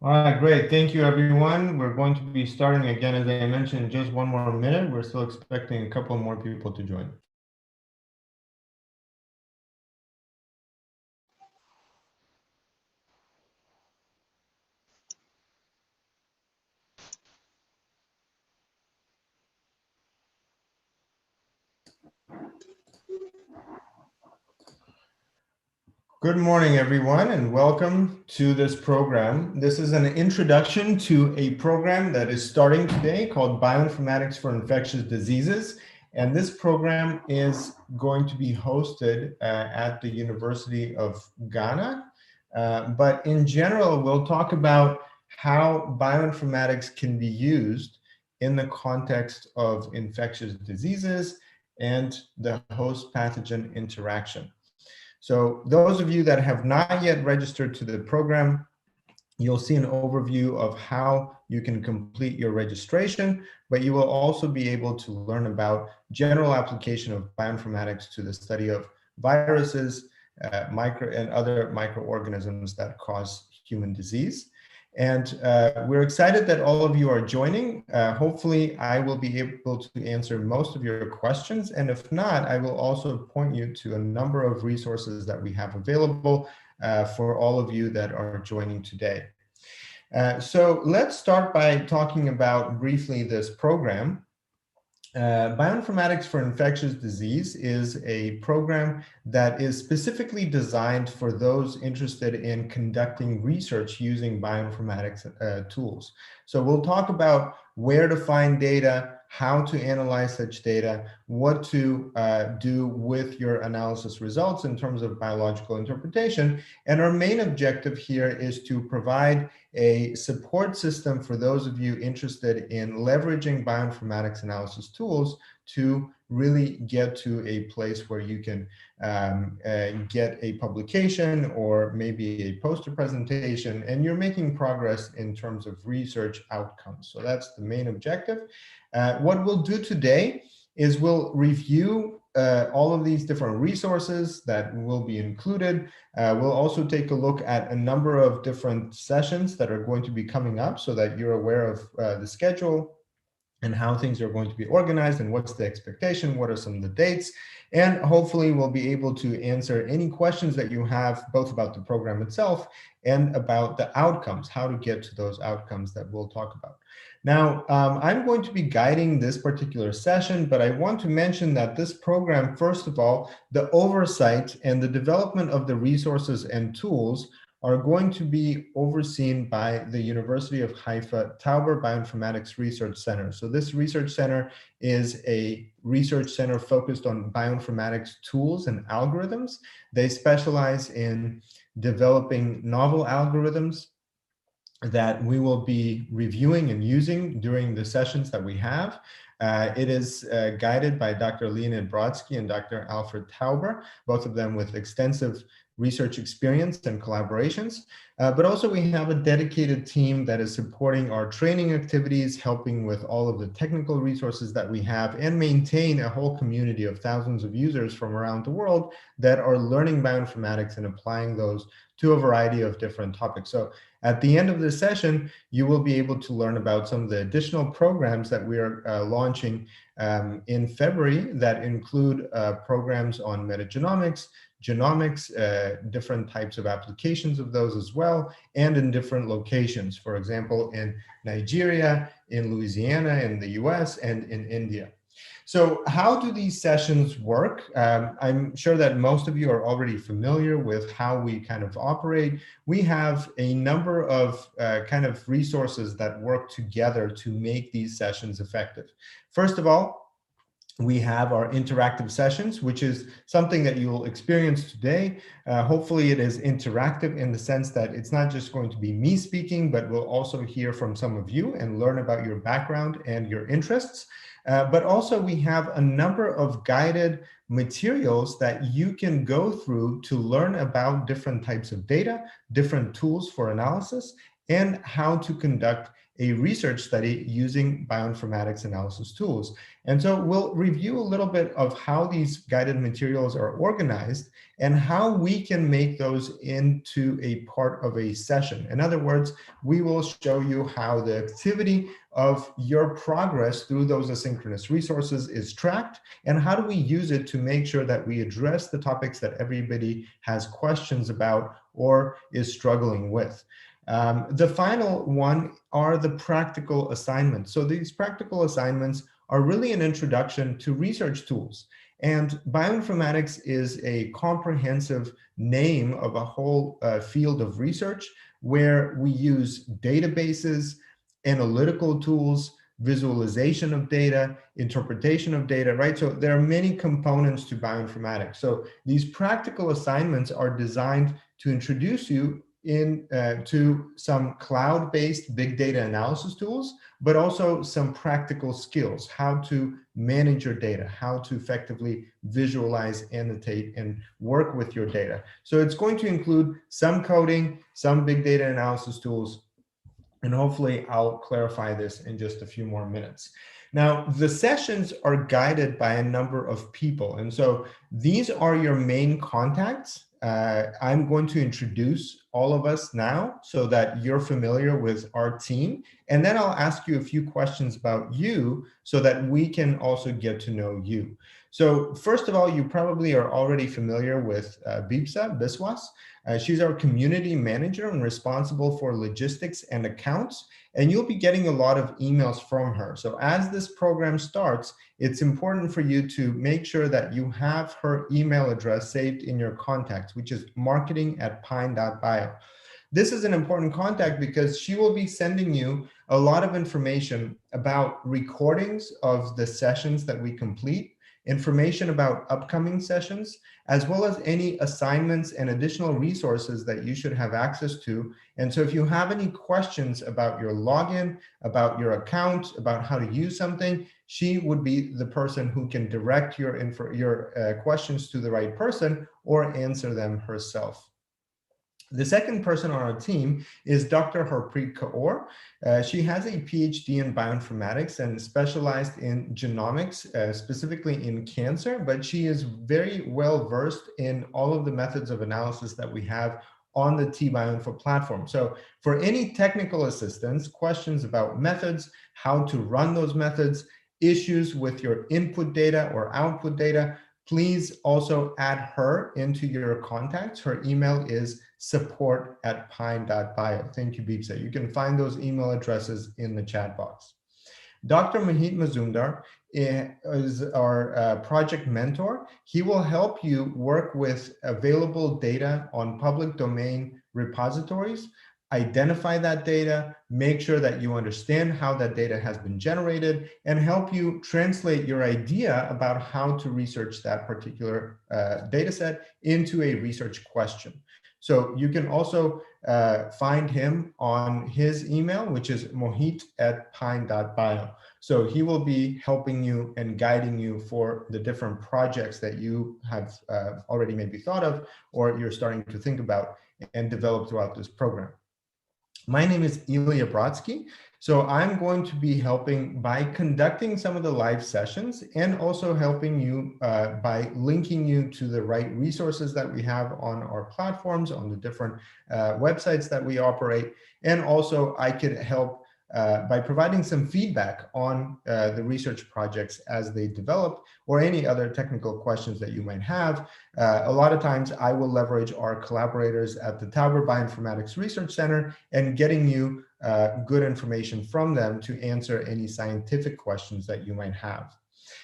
All right, great. Thank you, everyone. We're going to be starting again, as I mentioned, in just one more minute. We're still expecting a couple more people to join. Good morning, everyone, and welcome to this program. This is an introduction to a program that is starting today called Bioinformatics for Infectious Diseases. And this program is going to be hosted at the University of Ghana. But in general, we'll talk about how bioinformatics can be used in the context of infectious diseases and the host-pathogen interaction. So those of you that have not yet registered to the program, you'll see an overview of how you can complete your registration, but you will also be able to learn about general application of bioinformatics to the study of viruses, and other microorganisms that cause human disease. And we're excited that all of you are joining. Hopefully, I will be able to answer most of your questions. And if not, I will also point you to a number of resources that we have available for all of you that are joining today. So let's start by talking about briefly this program. Bioinformatics for Infectious Disease is a program that is specifically designed for those interested in conducting research using bioinformatics tools. So we'll talk about where to find data, how to analyze such data, what to do with your analysis results in terms of biological interpretation. And our main objective here is to provide a support system for those of you interested in leveraging bioinformatics analysis tools to really get to a place where you can get a publication or maybe a poster presentation, and you're making progress in terms of research outcomes. So that's the main objective. What we'll do today is we'll review all of these different resources that will be included. We'll also take a look at a number of different sessions that are going to be coming up so that you're aware of the schedule and how things are going to be organized and what's the expectation, what are some of the dates, and hopefully we'll be able to answer any questions that you have both about the program itself and about the outcomes, how to get to those outcomes that we'll talk about. Now, I'm going to be guiding this particular session, but I want to mention that this program, first of all, the oversight and the development of the resources and tools are going to be overseen by the University of Haifa Tauber Bioinformatics Research Center. So this research center is a research center focused on bioinformatics tools and algorithms. They specialize in developing novel algorithms that we will be reviewing and using during the sessions that we have. It is guided by Dr. Leonid Brodsky and Dr. Alfred Tauber, both of them with extensive research experience and collaborations. But also we have a dedicated team that is supporting our training activities, helping with all of the technical resources that we have, and maintain a whole community of thousands of users from around the world that are learning bioinformatics and applying those to a variety of different topics. So at the end of this session, you will be able to learn about some of the additional programs that we are launching in February that include programs on metagenomics, genomics, different types of applications of those as well, and in different locations, for example, in Nigeria, in Louisiana, in the US, and in India. So how do these sessions work? I'm sure that most of you are already familiar with how we kind of operate. We have a number of kind of resources that work together to make these sessions effective. First of all, we have our interactive sessions, which is something that you will experience today. Hopefully it is interactive in the sense that it's not just going to be me speaking, but we'll also hear from some of you and learn about your background and your interests. But also we have a number of guided materials that you can go through to learn about different types of data, different tools for analysis, and how to conduct a research study using bioinformatics analysis tools. And so we'll review a little bit of how these guided materials are organized and how we can make those into a part of a session. In other words, we will show you how the activity of your progress through those asynchronous resources is tracked, and how do we use it to make sure that we address the topics that everybody has questions about or is struggling with. The final one are the practical assignments. So these practical assignments are really an introduction to research tools. And bioinformatics is a comprehensive name of a whole field of research where we use databases, analytical tools, visualization of data, interpretation of data, right? So there are many components to bioinformatics. So these practical assignments are designed to introduce you to some cloud-based big data analysis tools, but also some practical skills, how to manage your data, how to effectively visualize, annotate, and work with your data. So it's going to include some coding, some big data analysis tools, and hopefully I'll clarify this in just a few more minutes. Now, the sessions are guided by a number of people. And so these are your main contacts. I'm going to introduce all of us now so that you're familiar with our team. And then I'll ask you a few questions about you so that we can also get to know you. So first of all, you probably are already familiar with Bipsa Biswas. She's our community manager and responsible for logistics and accounts. And you'll be getting a lot of emails from her. So as this program starts, it's important for you to make sure that you have her email address saved in your contacts, which is marketing@pine.bio. This is an important contact because she will be sending you a lot of information about recordings of the sessions that we complete, information about upcoming sessions, as well as any assignments and additional resources that you should have access to. And so if you have any questions about your login, about your account, about how to use something, she would be the person who can direct your questions to the right person or answer them herself. The second person on our team is Dr. Harpreet Kaur. She has a PhD in bioinformatics and specialized in genomics, specifically in cancer, but she is very well versed in all of the methods of analysis that we have on the T-Bioinfo platform. So for any technical assistance, questions about methods, how to run those methods, issues with your input data or output data, please also add her into your contacts. Her email is support@pine.bio. Thank you, Bipsa. You can find those email addresses in the chat box. Dr. Mohit Mishra is our project mentor. He will help you work with available data on public domain repositories, identify that data, make sure that you understand how that data has been generated, and help you translate your idea about how to research that particular data set into a research question. So you can also find him on his email, which is mohit@pine.bio. So he will be helping you and guiding you for the different projects that you have already maybe thought of or you're starting to think about and develop throughout this program. My name is Ilya Brodsky. So I'm going to be helping by conducting some of the live sessions and also helping you by linking you to the right resources that we have on our platforms, on the different websites that we operate. And also I could help by providing some feedback on the research projects as they develop or any other technical questions that you might have. A lot of times I will leverage our collaborators at the Tauber Bioinformatics Research Center and getting you good information from them to answer any scientific questions that you might have.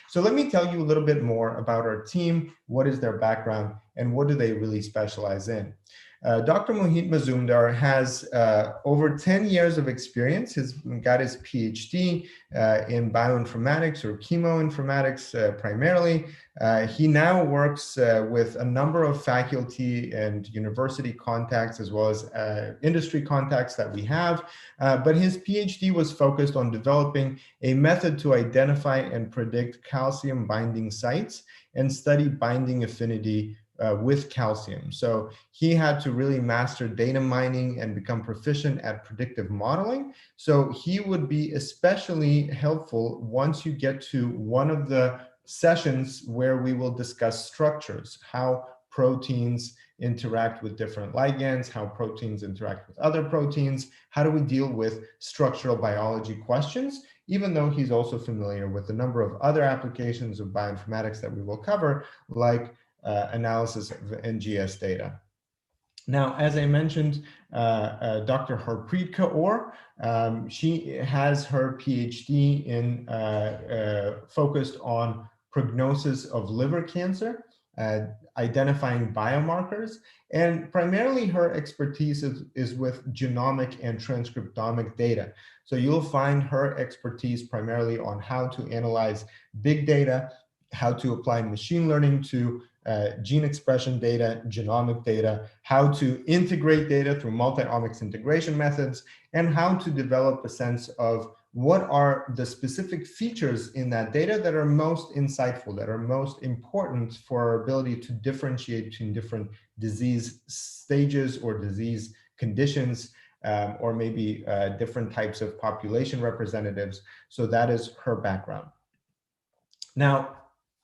So let me tell you a little bit more about our team, what is their background, and what do they really specialize in. Dr. Mohit Mishra has over 10 years of experience. He's got his PhD in bioinformatics or chemoinformatics primarily. He now works with a number of faculty and university contacts as well as industry contacts that we have. But his PhD was focused on developing a method to identify and predict calcium binding sites and study binding affinity with calcium. So he had to really master data mining and become proficient at predictive modeling. So he would be especially helpful once you get to one of the sessions where we will discuss structures, how proteins interact with different ligands, how proteins interact with other proteins, how do we deal with structural biology questions, even though he's also familiar with a number of other applications of bioinformatics that we will cover, like analysis of NGS data. Now, as I mentioned, Dr. Harpreet Kaur, she has her PhD in focused on prognosis of liver cancer, identifying biomarkers, and primarily her expertise is with genomic and transcriptomic data. So you'll find her expertise primarily on how to analyze big data, how to apply machine learning to gene expression data, genomic data, how to integrate data through multi-omics integration methods, and how to develop a sense of what are the specific features in that data that are most insightful, that are most important for our ability to differentiate between different disease stages or disease conditions, or maybe different types of population representatives. So that is her background. Now,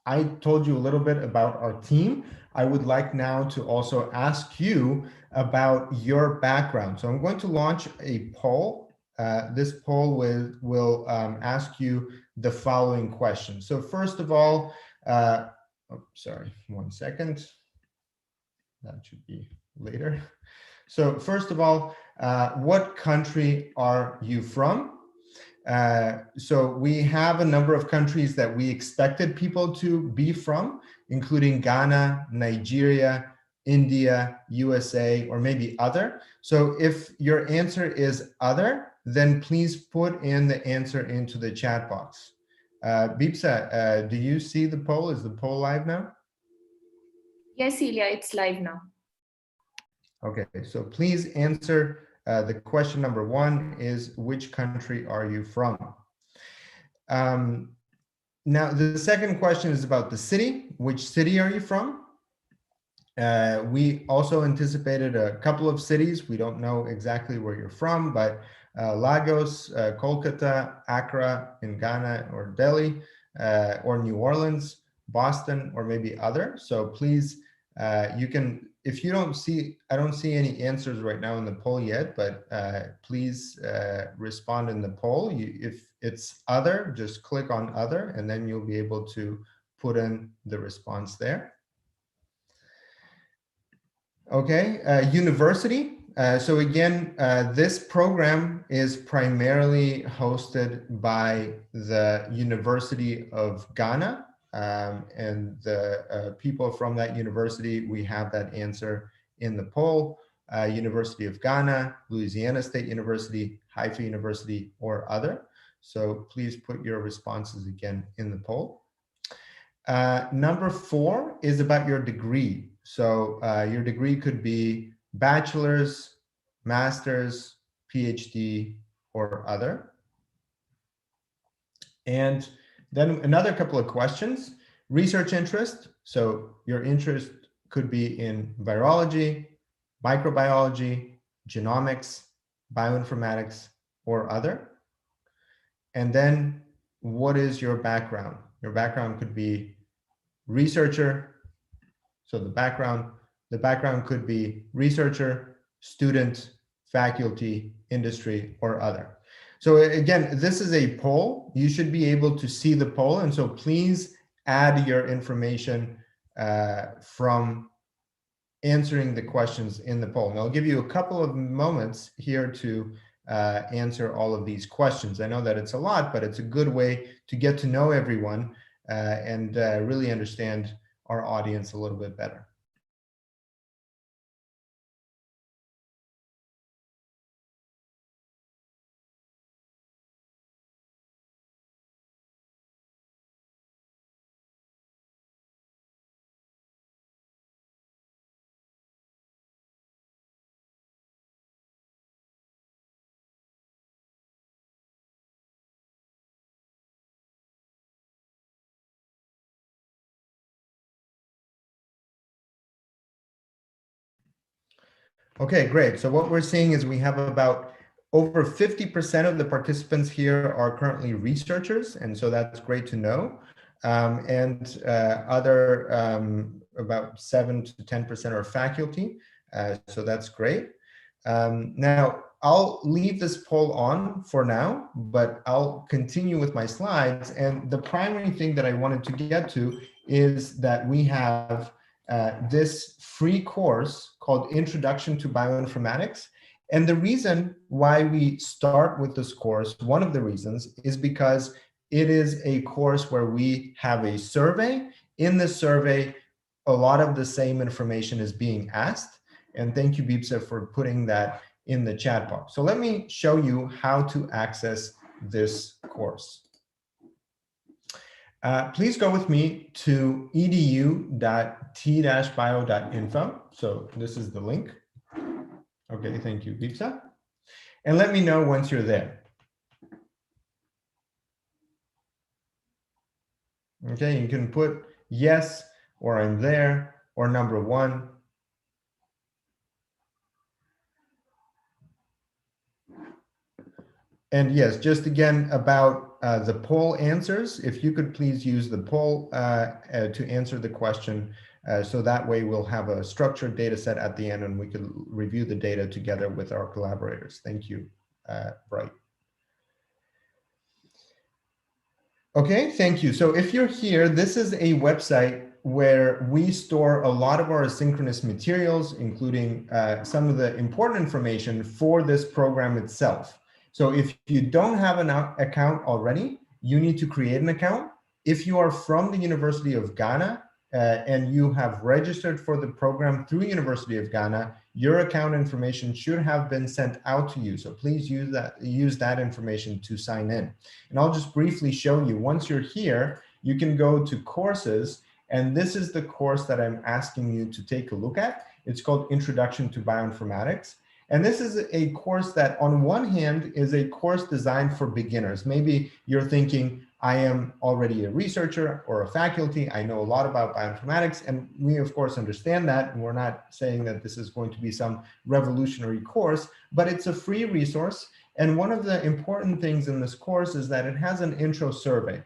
I told you a little bit about our team. I would like now to also ask you about your background. So I'm going to launch a poll. This poll will ask you the following questions. So first of all, sorry, 1 second. That should be later. So first of all, what country are you from? So we have a number of countries that we expected people to be from, including Ghana, Nigeria, India, USA, or maybe other. So if your answer is other, then please put in the answer into the chat box. Bipsa, do you see the poll? Is the poll live now? Yes, Ilya, it's live now. Okay, so please answer. The question number 1 is, which country are you from? Now, the second question is about the city. Which city are you from? We also anticipated a couple of cities. We don't know exactly where you're from, but Lagos, Kolkata, Accra in Ghana, or Delhi, or New Orleans, Boston, or maybe other. So please, you can, if you don't see, I don't see any answers right now in the poll yet, but please respond in the poll. If it's other, just click on other, and then you'll be able to put in the response there. Okay, university. So again, this program is primarily hosted by the University of Ghana, and the people from that university, we have that answer in the poll. University of Ghana, Louisiana State University, Haifa University, or other. So please put your responses again in the poll. Number 4 is about your degree. So your degree could be bachelor's, master's, PhD, or other. And then another couple of questions. Research interest. So your interest could be in virology, microbiology, genomics, bioinformatics, or other. And then what is your background? Your background could be researcher. So the background could be researcher, student, faculty, industry, or other. So again, this is a poll. You should be able to see the poll. And so please add your information from answering the questions in the poll. And I'll give you a couple of moments here to answer all of these questions. I know that it's a lot, but it's a good way to get to know everyone and really understand our audience a little bit better. Okay, great. So what we're seeing is we have about over 50% of the participants here are currently researchers, and so that's great to know. And other about 7 to 10% are faculty, so that's great. Now, I'll leave this poll on for now, but I'll continue with my slides. And the primary thing that I wanted to get to is that we have this free course called Introduction to Bioinformatics. And the reason why we start with this course, one of the reasons, is because it is a course where we have a survey. In the survey, a lot of the same information is being asked. And thank you, Bipsa, for putting that in the chat box. So let me show you how to access this course. Please go with me to edu.t-bio.info. So this is the link. Okay, thank you, Bipsa. And let me know once you're there. Okay, you can put yes, or I'm there, or number 1. And yes, just again about the poll answers, if you could please use the poll to answer the question, so that way we'll have a structured data set at the end and we can review the data together with our collaborators. Thank you, Bright. Okay, thank you. So if you're here, this is a website where we store a lot of our asynchronous materials, including some of the important information for this program itself. So if you don't have an account already, you need to create an account. If you are from the University of Ghana and you have registered for the program through University of Ghana, your account information should have been sent out to you. So please use that information to sign in. And I'll just briefly show you. Once you're here, you can go to courses, and this is the course that I'm asking you to take a look at. It's called Introduction to Bioinformatics. And this is a course that on one hand is a course designed for beginners. Maybe you're thinking, I am already a researcher or a faculty. I know a lot about bioinformatics, and we of course understand that. And we're not saying that this is going to be some revolutionary course, but it's a free resource. And one of the important things in this course is that it has an intro survey.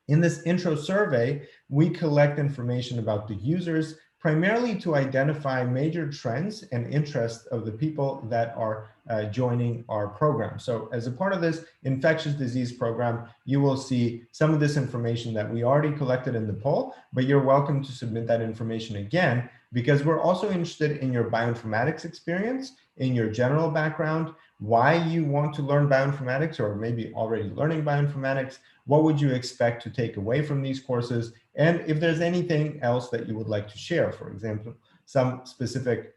In this intro survey, we collect information about the users, primarily to identify major trends and interests of the people that are joining our program. So as a part of this infectious disease program, you will see some of this information that we already collected in the poll, but you're welcome to submit that information again, because we're also interested in your bioinformatics experience, in your general background, why you want to learn bioinformatics, or maybe already learning bioinformatics. What would you expect to take away from these courses? And if there's anything else that you would like to share, for example, some specific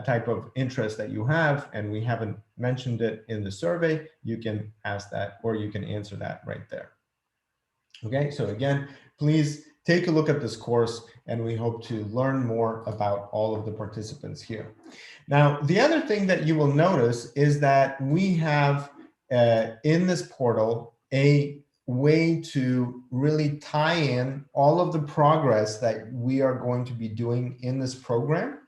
type of interest that you have, and we haven't mentioned it in the survey, you can ask that, or you can answer that right there. Okay, so again, please take a look at this course, and we hope to learn more about all of the participants here. Now, the other thing that you will notice is that we have in this portal a way to really tie in all of the progress that we are going to be doing in this program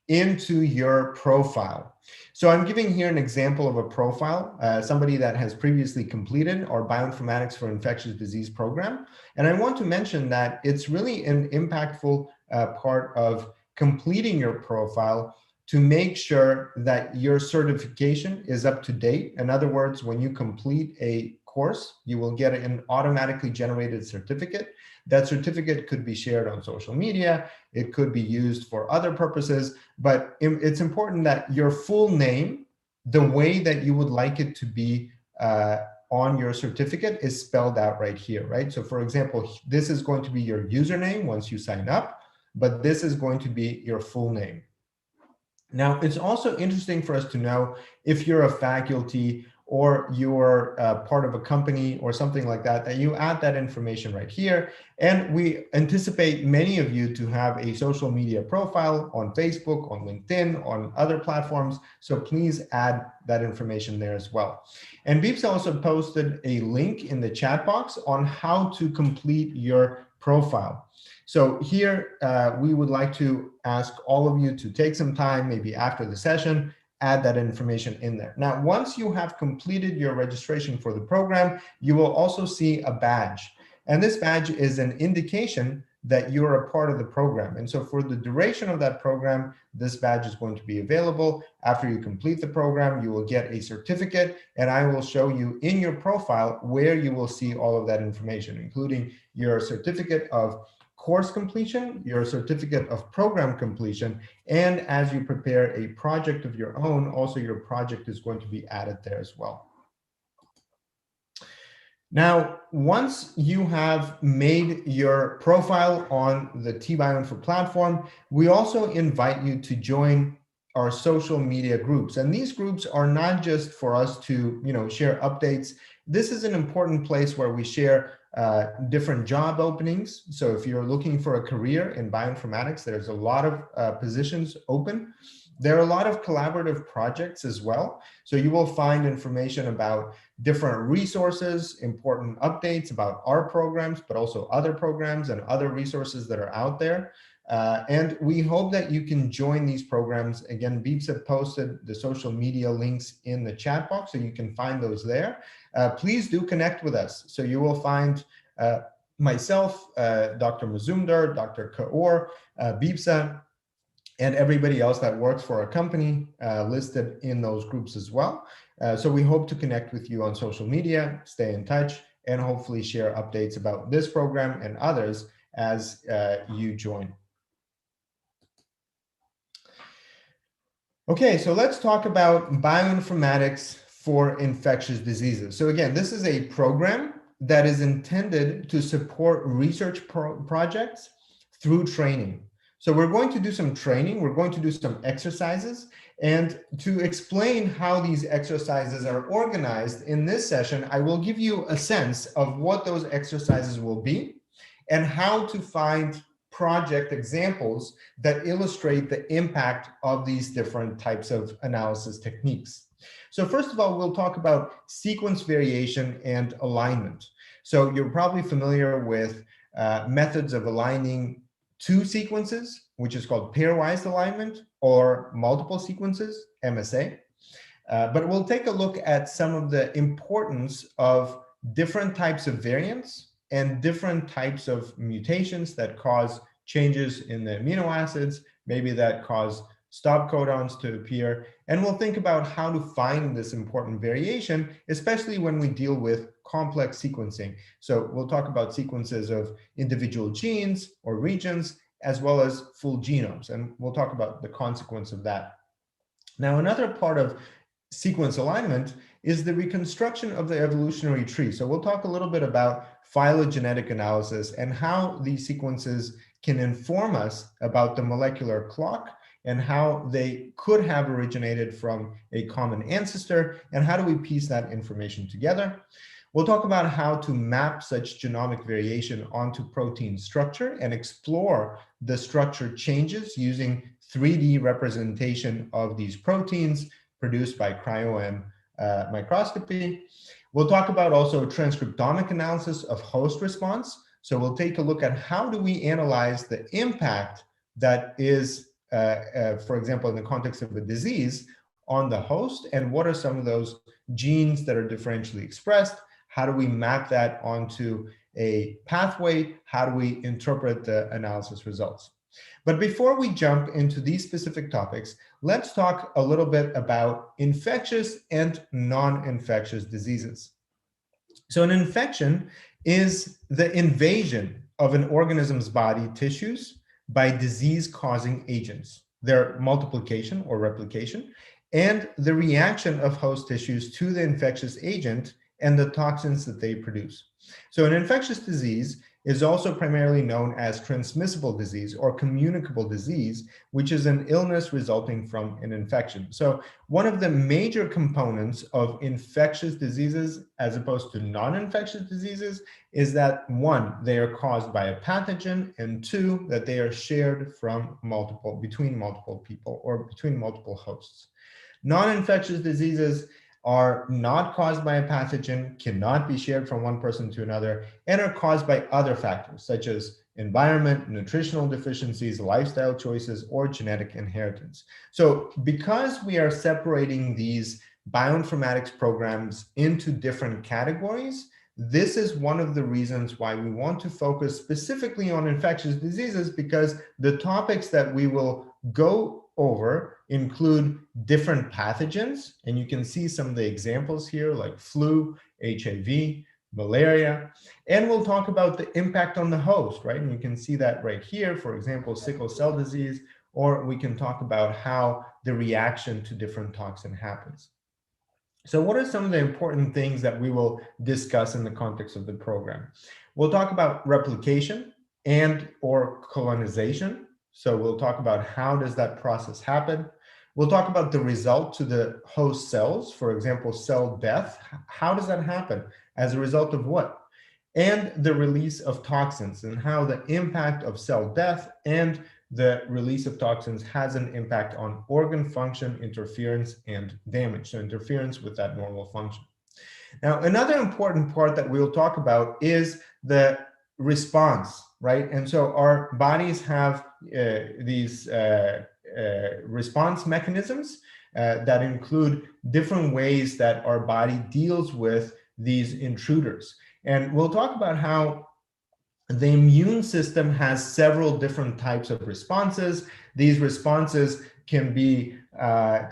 into your profile. So I'm giving here an example of a profile, somebody that has previously completed our Bioinformatics for Infectious Disease program. And I want to mention that it's really an impactful part of completing your profile to make sure that your certification is up to date. In other words, when you complete a course, you will get an automatically generated certificate. That certificate could be shared on social media. It could be used for other purposes, but it's important that your full name, the way that you would like it to be on your certificate, is spelled out right here, right? So for example, this is going to be your username once you sign up, but this is going to be your full name. Now, it's also interesting for us to know if you're a faculty or you're part of a company or something like that, that you add that information right here. And we anticipate many of you to have a social media profile on Facebook, on LinkedIn, on other platforms. So please add that information there as well. And Beeps also posted a link in the chat box on how to complete your profile. So here, we would like to ask all of you to take some time, maybe after the session, add that information in there. Now, once you have completed your registration for the program, you will also see a badge. And this badge is an indication that you're a part of the program. And so for the duration of that program, this badge is going to be available. After you complete the program, you will get a certificate, and I will show you in your profile where you will see all of that information, including your certificate of course completion, your certificate of program completion, and as you prepare a project of your own, also your project is going to be added there as well. Now, once you have made your profile on the Bioinfo platform, we also invite you to join our social media groups. And these groups are not just for us to, share updates. This is an important place where we share different job openings. So if you're looking for a career in bioinformatics, there's a lot of positions open. There are a lot of collaborative projects as well. So you will find information about different resources, important updates about our programs, but also other programs and other resources that are out there. And we hope that you can join these programs. Again, Beeps have posted the social media links in the chat box, so you can find those there. Please do connect with us. So you will find myself, Dr. Mazumdar, Dr. Kaur, Beepsa, and everybody else that works for a company listed in those groups as well. So we hope to connect with you on social media, stay in touch, and hopefully share updates about this program and others as you join. Okay, so let's talk about bioinformatics for infectious diseases. So again, this is a program that is intended to support research projects through training. So we're going to do some training, we're going to do some exercises, and to explain how these exercises are organized in this session, I will give you a sense of what those exercises will be and how to find project examples that illustrate the impact of these different types of analysis techniques. So first of all, we'll talk about sequence variation and alignment. So you're probably familiar with methods of aligning two sequences, which is called pairwise alignment, or multiple sequences, MSA. But we'll take a look at some of the importance of different types of variants and different types of mutations that cause changes in the amino acids, maybe that cause stop codons to appear. And we'll think about how to find this important variation, especially when we deal with complex sequencing. So we'll talk about sequences of individual genes or regions, as well as full genomes. And we'll talk about the consequence of that. Now, another part of sequence alignment is the reconstruction of the evolutionary tree. So we'll talk a little bit about phylogenetic analysis and how these sequences can inform us about the molecular clock and how they could have originated from a common ancestor, and how do we piece that information together. We'll talk about how to map such genomic variation onto protein structure and explore the structure changes using 3D representation of these proteins produced by cryo-EM microscopy. We'll talk about also transcriptomic analysis of host response. So we'll take a look at how do we analyze the impact that is, for example, in the context of a disease on the host, and what are some of those genes that are differentially expressed? How do we map that onto a pathway? How do we interpret the analysis results? But before we jump into these specific topics, let's talk a little bit about infectious and non-infectious diseases. So an infection is the invasion of an organism's body tissues by disease-causing agents, their multiplication or replication, and the reaction of host tissues to the infectious agent and the toxins that they produce. So an infectious disease is also primarily known as transmissible disease or communicable disease, which is an illness resulting from an infection. So one of the major components of infectious diseases as opposed to non-infectious diseases is that, one, they are caused by a pathogen, and two, that they are shared between multiple people or between multiple hosts. Non-infectious diseases are not caused by a pathogen, cannot be shared from one person to another, and are caused by other factors such as environment, nutritional deficiencies, lifestyle choices, or genetic inheritance. So because we are separating these bioinformatics programs into different categories, this is one of the reasons why we want to focus specifically on infectious diseases, because the topics that we will go over include different pathogens, and you can see some of the examples here like flu, HIV, malaria, and we'll talk about the impact on the host, right? And you can see that right here, for example, sickle cell disease, or we can talk about how the reaction to different toxin happens. So what are some of the important things that we will discuss in the context of the program? We'll talk about replication and or colonization. So we'll talk about how does that process happen. We'll talk about the result to the host cells, for example, cell death. How does that happen? As a result of what? And the release of toxins, and how the impact of cell death and the release of toxins has an impact on organ function, interference, and damage. So interference with that normal function. Now, another important part that we'll talk about is the response, right? And so our bodies have these response mechanisms that include different ways that our body deals with these intruders. And we'll talk about how the immune system has several different types of responses. These responses can be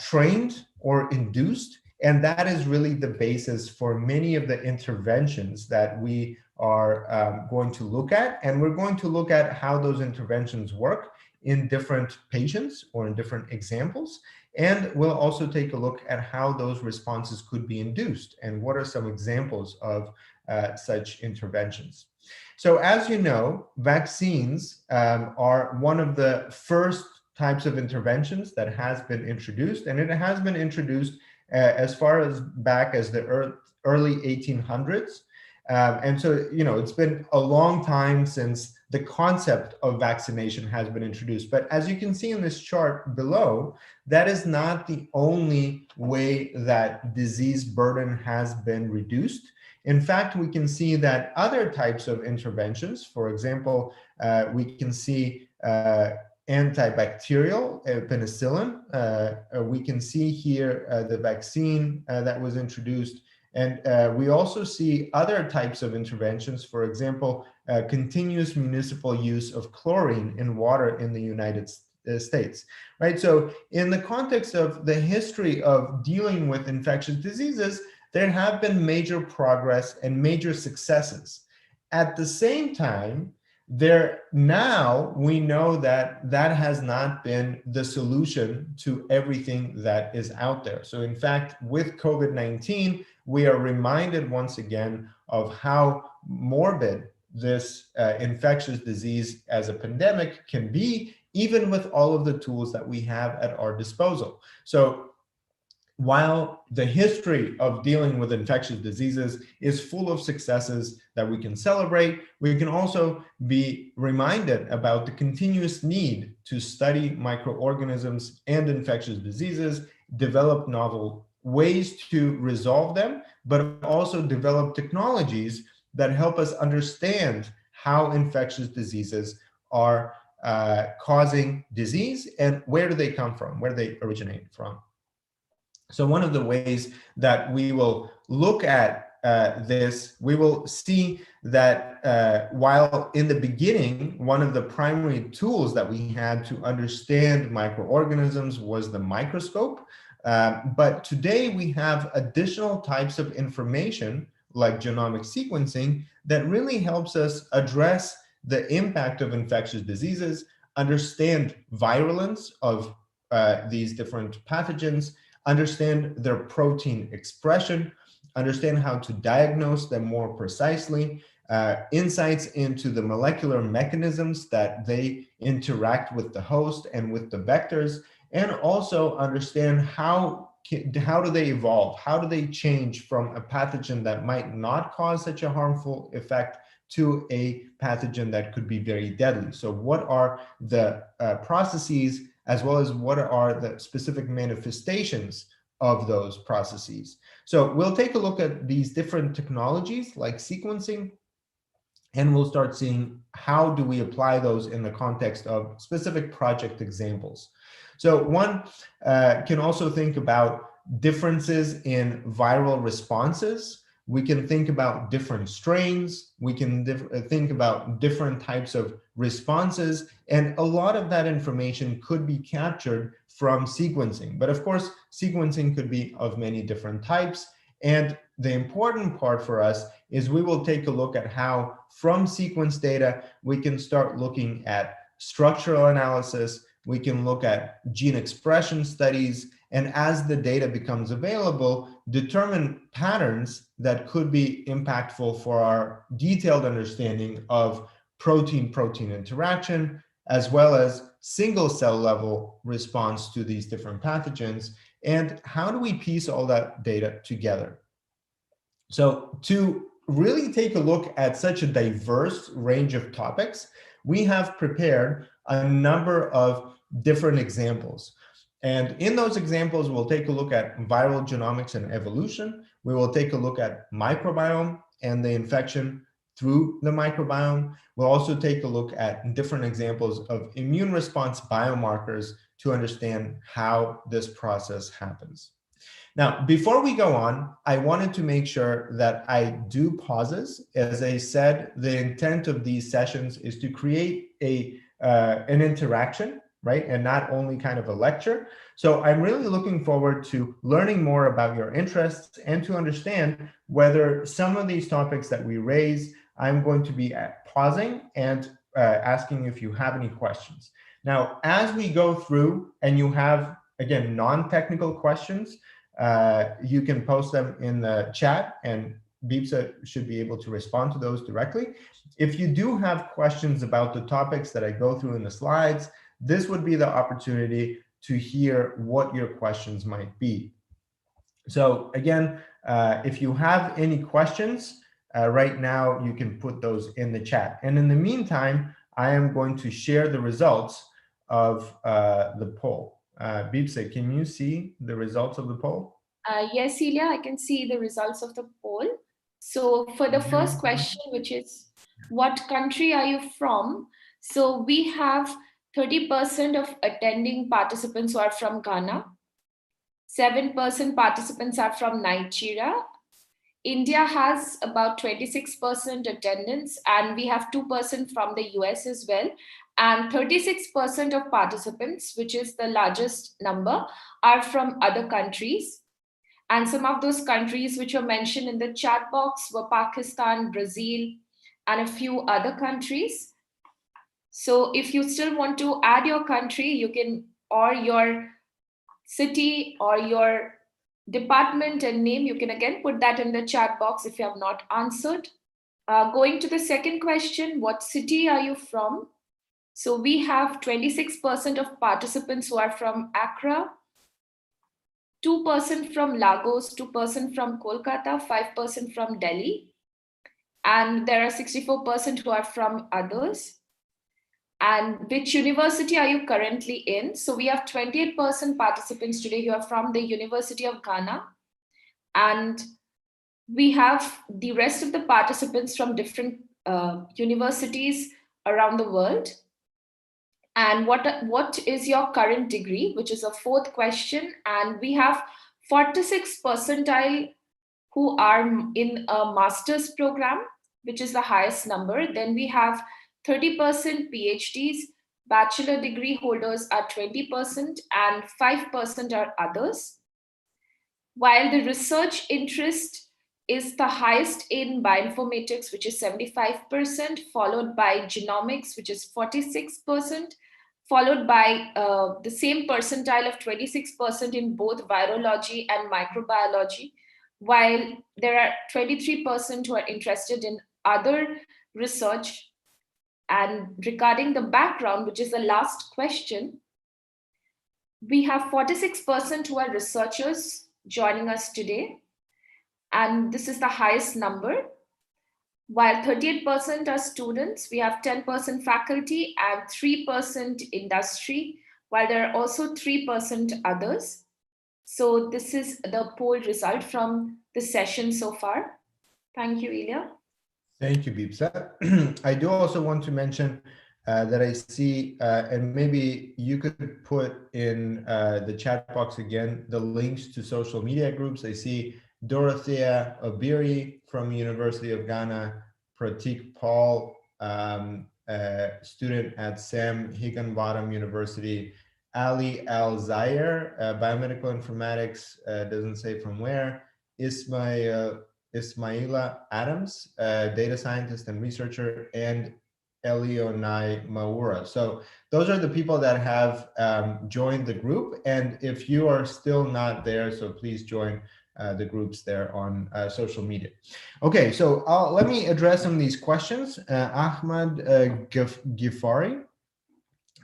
trained or induced, and that is really the basis for many of the interventions that we are going to look at. And we're going to look at how those interventions work in different patients or in different examples. And we'll also take a look at how those responses could be induced and what are some examples of such interventions. So as you know, vaccines are one of the first types of interventions that has been introduced, and it has been introduced as far as back as the early 1800s. And so, you know, it's been a long time since the concept of vaccination has been introduced. But as you can see in this chart below, that is not the only way that disease burden has been reduced. In fact, we can see that other types of interventions, for example, we can see antibacterial penicillin. We can see here the vaccine that was introduced. And we also see other types of interventions, for example, continuous municipal use of chlorine in water in the United States, right? So in the context of the history of dealing with infectious diseases, there have been major progress and major successes. At the same time, now we know that that has not been the solution to everything that is out there. So in fact, with COVID-19, we are reminded once again of how morbid this infectious disease as a pandemic can be, even with all of the tools that we have at our disposal. So while the history of dealing with infectious diseases is full of successes that we can celebrate, we can also be reminded about the continuous need to study microorganisms and infectious diseases, develop novel ways to resolve them, but also develop technologies that help us understand how infectious diseases are causing disease and where do they come from, where they originate from. So one of the ways that we will look at this, we will see that while in the beginning, one of the primary tools that we had to understand microorganisms was the microscope, but today we have additional types of information like genomic sequencing that really helps us address the impact of infectious diseases, understand virulence of these different pathogens, understand their protein expression, understand how to diagnose them more precisely, insights into the molecular mechanisms that they interact with the host and with the vectors, and also understand how do they evolve, how do they change from a pathogen that might not cause such a harmful effect to a pathogen that could be very deadly. So what are the processes, as well as what are the specific manifestations of those processes. So we'll take a look at these different technologies like sequencing, and we'll start seeing how do we apply those in the context of specific project examples. So one can also think about differences in viral responses. We can think about different strains. We can think about different types of responses. And a lot of that information could be captured from sequencing. But of course, sequencing could be of many different types. And the important part for us is we will take a look at how from sequence data, we can start looking at structural analysis, we can look at gene expression studies, and as the data becomes available, determine patterns that could be impactful for our detailed understanding of protein-protein interaction, as well as single cell level response to these different pathogens, and how do we piece all that data together. So to really take a look at such a diverse range of topics, we have prepared a number of different examples. And in those examples, we'll take a look at viral genomics and evolution. We will take a look at microbiome and the infection through the microbiome. We'll also take a look at different examples of immune response biomarkers to understand how this process happens. Now, before we go on, I wanted to make sure that I do pauses. As I said, the intent of these sessions is to create an interaction, right? And not only kind of a lecture. So I'm really looking forward to learning more about your interests and to understand whether some of these topics that we raise, I'm going to be pausing and asking if you have any questions. Now, as we go through and you have, again, non-technical questions, you can post them in the chat and Bipsa should be able to respond to those directly. If you do have questions about the topics that I go through in the slides, this would be the opportunity to hear what your questions might be. So again, if you have any questions right now, you can put those in the chat. And in the meantime, I am going to share the results of the poll. Bipsa, can you see the results of the poll? Yes, Celia, I can see the results of the poll. So for the first question, which is, what country are you from? So we have 30% of attending participants who are from Ghana. 7% participants are from Nigeria. India has about 26% attendance, and we have 2% from the US as well. And 36% of participants, which is the largest number, are from other countries. And some of those countries which were mentioned in the chat box were Pakistan, Brazil, and a few other countries. So if you still want to add your country, you can, or your city or your department and name, you can again put that in the chat box if you have not answered. Going to the second question, what city are you from? So we have 26% of participants who are from Accra, 2% from Lagos, 2% from Kolkata, 5% from Delhi, and there are 64% who are from others. And which university are you currently in? So we have 28% participants today who are from the University of Ghana. And we have the rest of the participants from different universities around the world. And what is your current degree, which is a fourth question. And we have 46 percentile who are in a master's program, which is the highest number. Then we have 30% PhDs, bachelor degree holders are 20%, and 5% are others. While the research interest is the highest in bioinformatics, which is 75%, followed by genomics, which is 46%, followed by the same percentile of 26% in both virology and microbiology, while there are 23% who are interested in other research. And regarding the background, which is the last question, we have 46% who are researchers joining us today. And this is the highest number. While 38% are students, we have 10% faculty and 3% industry, while there are also 3% others. So this is the poll result from the session so far. Thank you, Ilya. Thank you, Bipsa. I do also want to mention that I see, and maybe you could put in the chat box again, the links to social media groups. I see Dorothea Obiri from University of Ghana, Pratik Paul, student at Sam Higginbottom University, Ali Al Zayer, biomedical informatics, doesn't say from where, Ismaila Adams, data scientist and researcher, and Elionai Maura. So those are the people that have joined the group. And if you are still not there, so please join the groups there on social media. Okay, so let me address some of these questions. Ahmad Gifari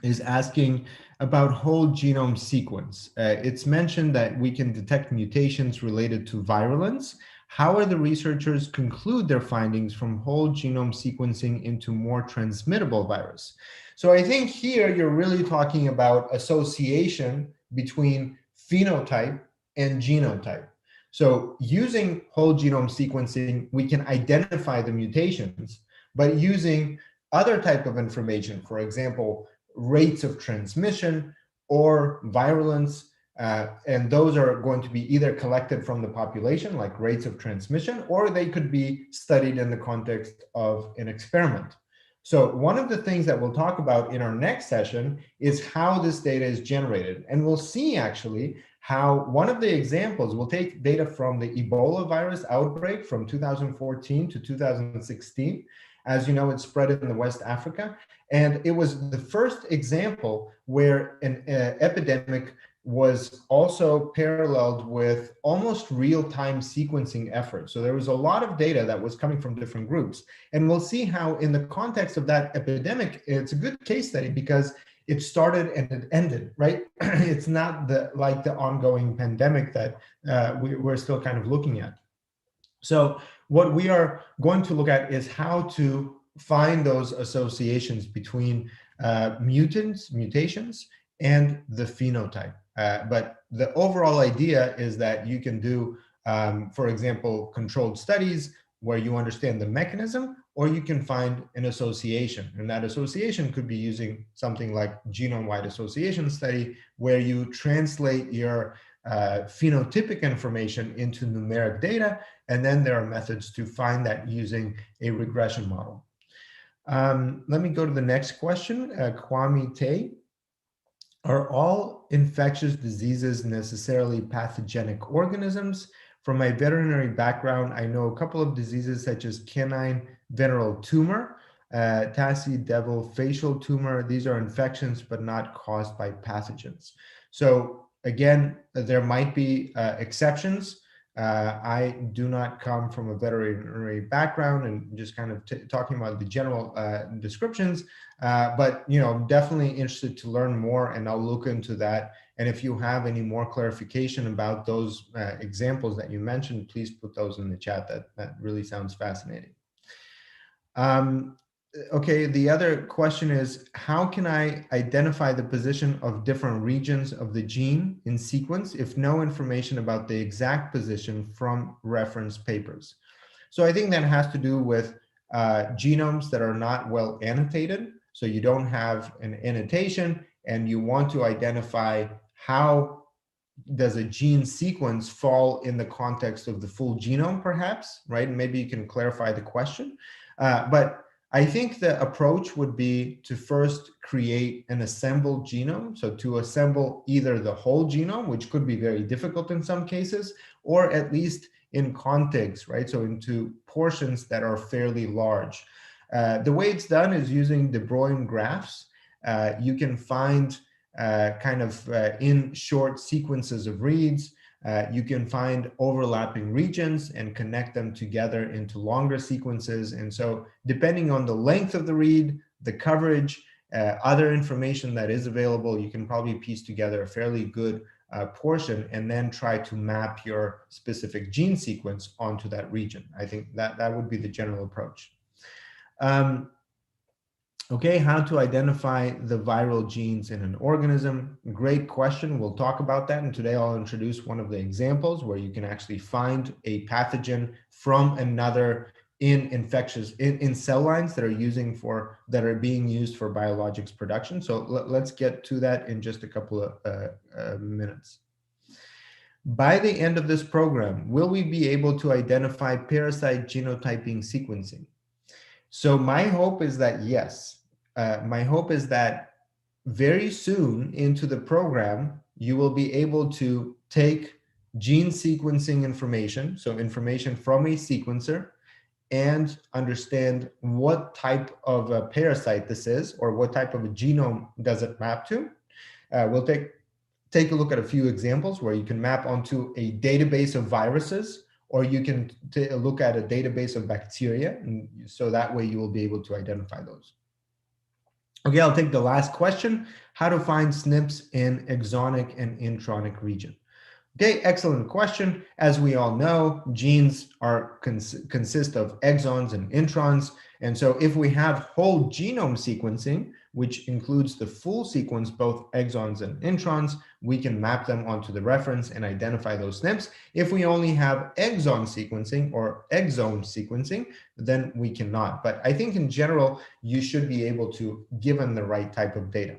is asking about whole genome sequence. It's mentioned that we can detect mutations related to virulence. How are the researchers conclude their findings from whole genome sequencing into more transmittable virus? So I think here you're really talking about association between phenotype and genotype. So using whole genome sequencing, we can identify the mutations, but using other type of information, for example, rates of transmission or virulence, and those are going to be either collected from the population, like rates of transmission, or they could be studied in the context of an experiment. So one of the things that we'll talk about in our next session is how this data is generated. And we'll see actually how one of the examples, we'll take data from the Ebola virus outbreak from 2014 to 2016. As you know, it spread in the West Africa. And it was the first example where an epidemic was also paralleled with almost real-time sequencing efforts. So there was a lot of data that was coming from different groups. And we'll see how in the context of that epidemic, it's a good case study because it started and it ended, right? It's not like the ongoing pandemic that we're still kind of looking at. So what we are going to look at is how to find those associations between mutations, and the phenotype. But the overall idea is that you can do, for example, controlled studies where you understand the mechanism, or you can find an association. And that association could be using something like genome-wide association study, where you translate your phenotypic information into numeric data, and then there are methods to find that using a regression model. Let me go to the next question. Kwame Tay. Are all infectious diseases necessarily pathogenic organisms? From my veterinary background, I know a couple of diseases such as canine venereal tumor, Tassie devil facial tumor. These are infections, but not caused by pathogens. So again, there might be exceptions. I do not come from a veterinary background and just kind of talking about the general descriptions, but I'm definitely interested to learn more, and I'll look into that. And if you have any more clarification about those examples that you mentioned, please put those in the chat. That really sounds fascinating. Okay, the other question is, how can I identify the position of different regions of the gene in sequence if no information about the exact position from reference papers? So I think that has to do with genomes that are not well annotated. So you don't have an annotation, and you want to identify how does a gene sequence fall in the context of the full genome, perhaps, right? And maybe you can clarify the question. But I think the approach would be to first create an assembled genome. So to assemble either the whole genome, which could be very difficult in some cases, or at least in contigs, right? So into portions that are fairly large. The way it's done is using De Bruijn graphs. You can find in short sequences of reads, you can find overlapping regions and connect them together into longer sequences. And so depending on the length of the read, the coverage, other information that is available, you can probably piece together a fairly good portion and then try to map your specific gene sequence onto that region. I think that would be the general approach. Okay, how to identify the viral genes in an organism? Great question. We'll talk about that. And today I'll introduce one of the examples where you can actually find a pathogen from another in in cell lines that are being used for biologics production. So let's get to that in just a couple of minutes. By the end of this program, will we be able to identify parasite genotyping sequencing? So my hope is that yes. My hope is that very soon into the program, you will be able to take gene sequencing information, so information from a sequencer, and understand what type of a parasite this is, or what type of a genome does it map to. We'll take a look at a few examples where you can map onto a database of viruses, or you can look at a database of bacteria, and so that way you will be able to identify those. Okay, I'll take the last question, how to find SNPs in exonic and intronic region. Okay, excellent question. As we all know, genes consist of exons and introns. And so if we have whole genome sequencing, which includes the full sequence, both exons and introns, we can map them onto the reference and identify those SNPs. If we only have exon sequencing or exome sequencing, then we cannot. But I think in general, you should be able to, given the right type of data.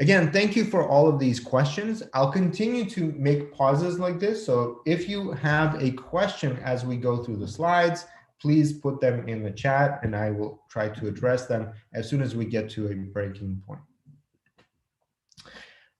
Again, thank you for all of these questions. I'll continue to make pauses like this. So if you have a question as we go through the slides, please put them in the chat and I will try to address them as soon as we get to a breaking point.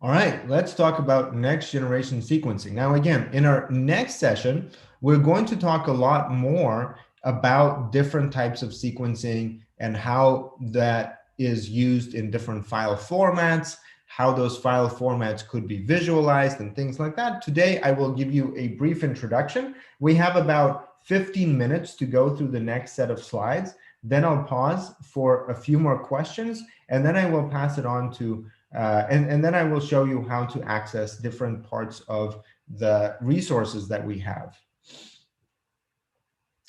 All right, let's talk about next generation sequencing. Now, again, in our next session, we're going to talk a lot more about different types of sequencing and how that is used in different file formats, how those file formats could be visualized and things like that. Today, I will give you a brief introduction. We have about 15 minutes to go through the next set of slides. Then I'll pause for a few more questions, and then I will pass it on to, and then I will show you how to access different parts of the resources that we have.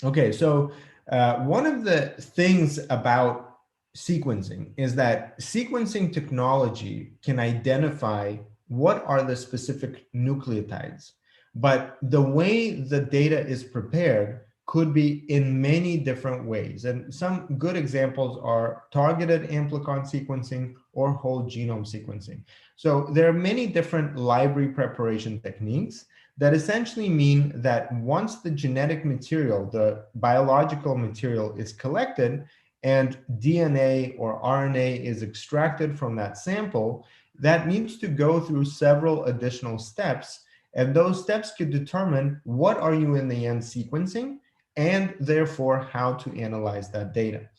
Okay, so one of the things about sequencing is that sequencing technology can identify what are the specific nucleotides, but the way the data is prepared could be in many different ways. And some good examples are targeted amplicon sequencing or whole genome sequencing. So there are many different library preparation techniques that essentially mean that once the genetic material, the biological material is collected, and DNA or RNA is extracted from that sample, that needs to go through several additional steps. And those steps could determine what are you in the end sequencing, and therefore how to analyze that data.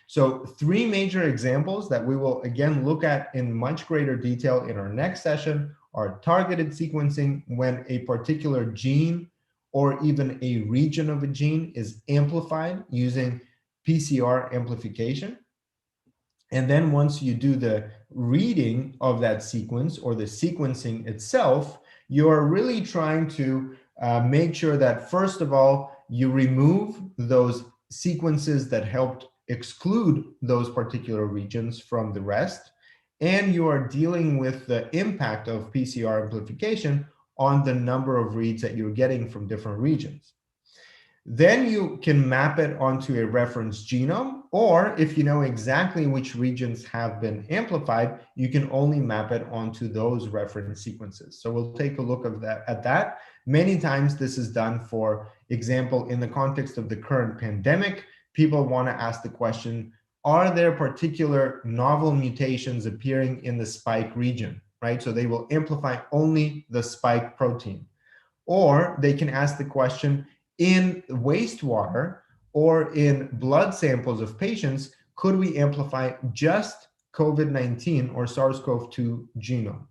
So 3 major examples that we will again look at in much greater detail in our next session are targeted sequencing, when a particular gene or even a region of a gene is amplified using PCR amplification. And then once you do the reading of that sequence or the sequencing itself, you're really trying to make sure that, first of all, you remove those sequences that helped exclude those particular regions from the rest, and you are dealing with the impact of PCR amplification on the number of reads that you're getting from different regions. Then you can map it onto a reference genome, or if you know exactly which regions have been amplified, you can only map it onto those reference sequences. So we'll take a look at that. Many times this is done, for example, in the context of the current pandemic, people want to ask the question, are there particular novel mutations appearing in the spike region, right? So they will amplify only the spike protein. Or they can ask the question, in wastewater or in blood samples of patients, could we amplify just COVID-19 or SARS-CoV-2 genome?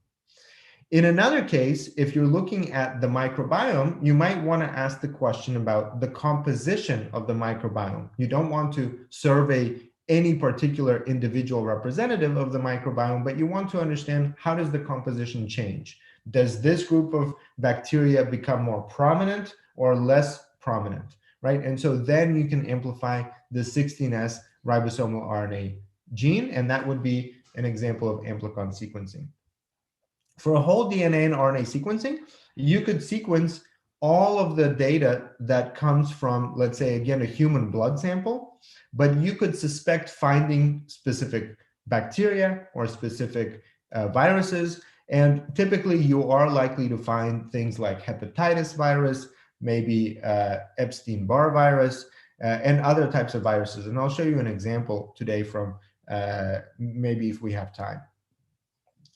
In another case, if you're looking at the microbiome, you might want to ask the question about the composition of the microbiome. You don't want to survey any particular individual representative of the microbiome, but you want to understand, how does the composition change? Does this group of bacteria become more prominent or less prominent, right? And so then you can amplify the 16S ribosomal RNA gene, and that would be an example of amplicon sequencing. For a whole DNA and RNA sequencing, you could sequence all of the data that comes from, let's say, again, a human blood sample, but you could suspect finding specific bacteria or specific viruses. And typically, you are likely to find things like hepatitis virus, maybe Epstein-Barr virus, and other types of viruses. And I'll show you an example today from maybe if we have time.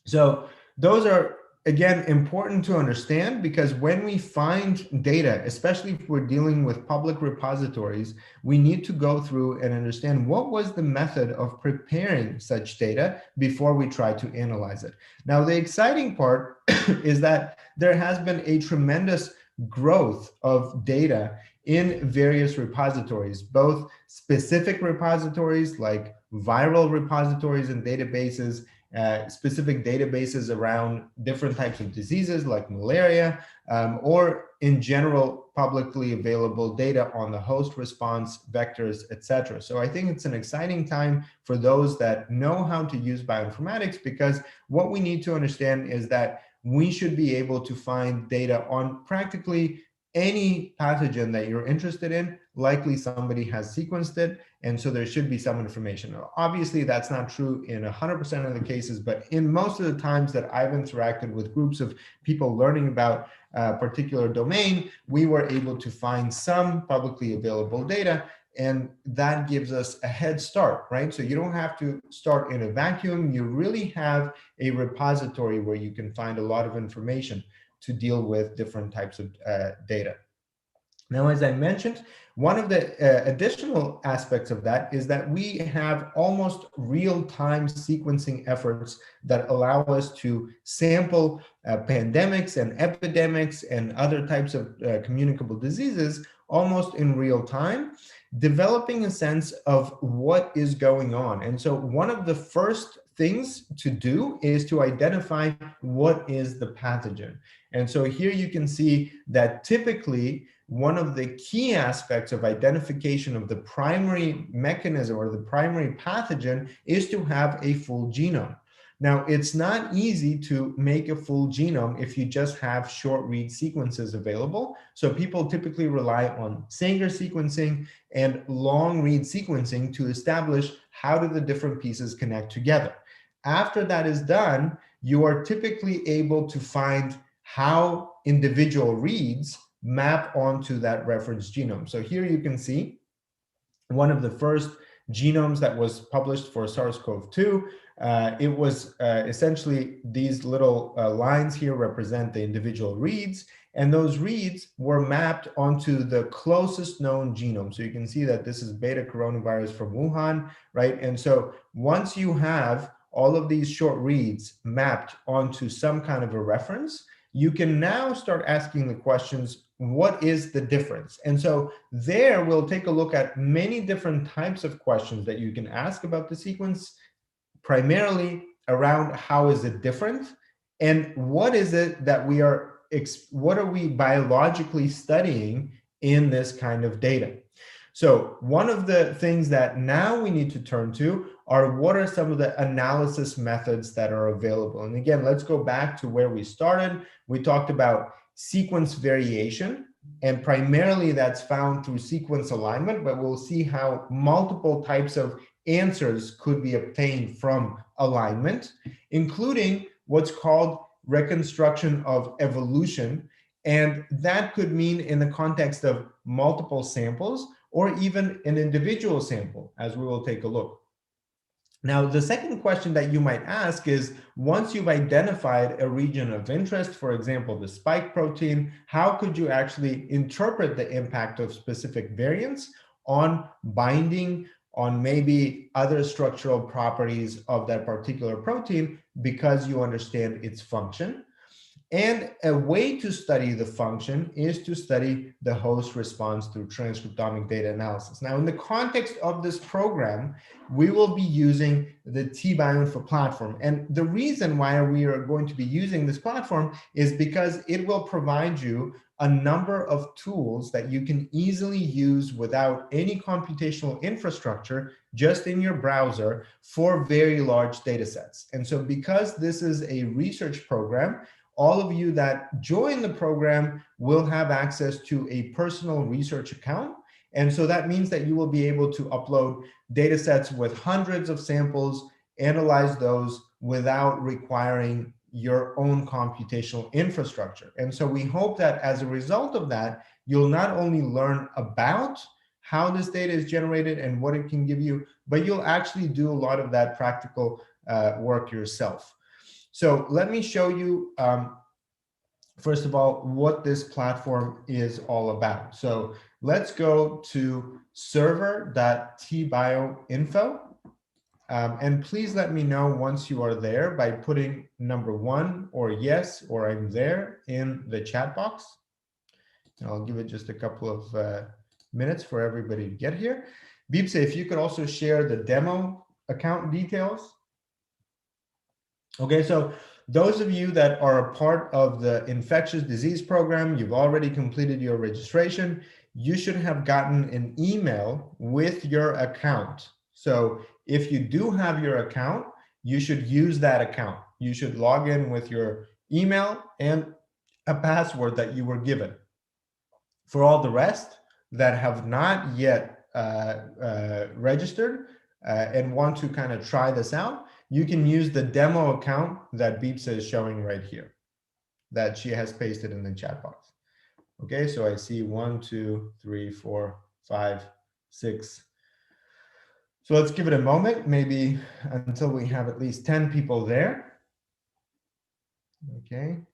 So those are, again, important to understand, because when we find data, especially if we're dealing with public repositories, we need to go through and understand what was the method of preparing such data before we try to analyze it. Now, the exciting part is that there has been a tremendous growth of data in various repositories, both specific repositories like viral repositories and databases, specific databases around different types of diseases like malaria, or in general, publicly available data on the host response, vectors, etc. So I think it's an exciting time for those that know how to use bioinformatics, because what we need to understand is that we should be able to find data on practically any pathogen that you're interested in. Likely somebody has sequenced it, and so there should be some information. Obviously, that's not true in 100% of the cases, but in most of the times that I've interacted with groups of people learning about a particular domain, we were able to find some publicly available data, and that gives us a head start, right? So you don't have to start in a vacuum. You really have a repository where you can find a lot of information to deal with different types of data. Now, as I mentioned, one of the additional aspects of that is that we have almost real-time sequencing efforts that allow us to sample pandemics and epidemics and other types of communicable diseases almost in real time, developing a sense of what is going on. And so one of the first things to do is to identify what is the pathogen. And so here you can see that typically one of the key aspects of identification of the primary mechanism or the primary pathogen is to have a full genome. Now, it's not easy to make a full genome if you just have short read sequences available. So people typically rely on Sanger sequencing and long read sequencing to establish how do the different pieces connect together. After that is done, you are typically able to find how individual reads map onto that reference genome. So here you can see one of the first genomes that was published for SARS-CoV-2. It was essentially these little lines here represent the individual reads, and those reads were mapped onto the closest known genome. So you can see that this is beta coronavirus from Wuhan, right? And so once you have all of these short reads mapped onto some kind of a reference, you can now start asking the questions, what is the difference? And so there we'll take a look at many different types of questions that you can ask about the sequence, primarily around how is it different and what is it that what are we biologically studying in this kind of data? So one of the things that now we need to turn to are what are some of the analysis methods that are available. And again, let's go back to where we started. We talked about sequence variation, and primarily that's found through sequence alignment, but we'll see how multiple types of answers could be obtained from alignment, including what's called reconstruction of evolution. And that could mean in the context of multiple samples or even an individual sample, as we will take a look. Now, the second question that you might ask is, once you've identified a region of interest, for example, the spike protein, how could you actually interpret the impact of specific variants on binding, on maybe other structural properties of that particular protein because you understand its function? And a way to study the function is to study the host response through transcriptomic data analysis. Now, in the context of this program, we will be using the Bioinfo platform. And the reason why we are going to be using this platform is because it will provide you a number of tools that you can easily use without any computational infrastructure, just in your browser, for very large data sets. And so because this is a research program, all of you that join the program will have access to a personal research account. And so that means that you will be able to upload data sets with hundreds of samples, analyze those without requiring your own computational infrastructure. And so we hope that as a result of that, you'll not only learn about how this data is generated and what it can give you, but you'll actually do a lot of that practical work yourself. So let me show you, first of all, what this platform is all about. So let's go to server.tbioinfo. And please let me know once you are there by putting #1 or yes, or I'm there in the chat box. And I'll give it just a couple of minutes for everybody to get here. Beepse, if you could also share the demo account details. Okay, so those of you that are a part of the infectious disease program, you've already completed your registration. You should have gotten an email with your account. So if you do have your account, you should use that account. You should log in with your email and a password that you were given. For all the rest that have not yet registered and want to kind of try this out, you can use the demo account that Beepsa is showing right here, that she has pasted in the chat box. Okay, so I see 1, 2, 3, 4, 5, 6. So let's give it a moment, maybe until we have at least 10 people there. Okay.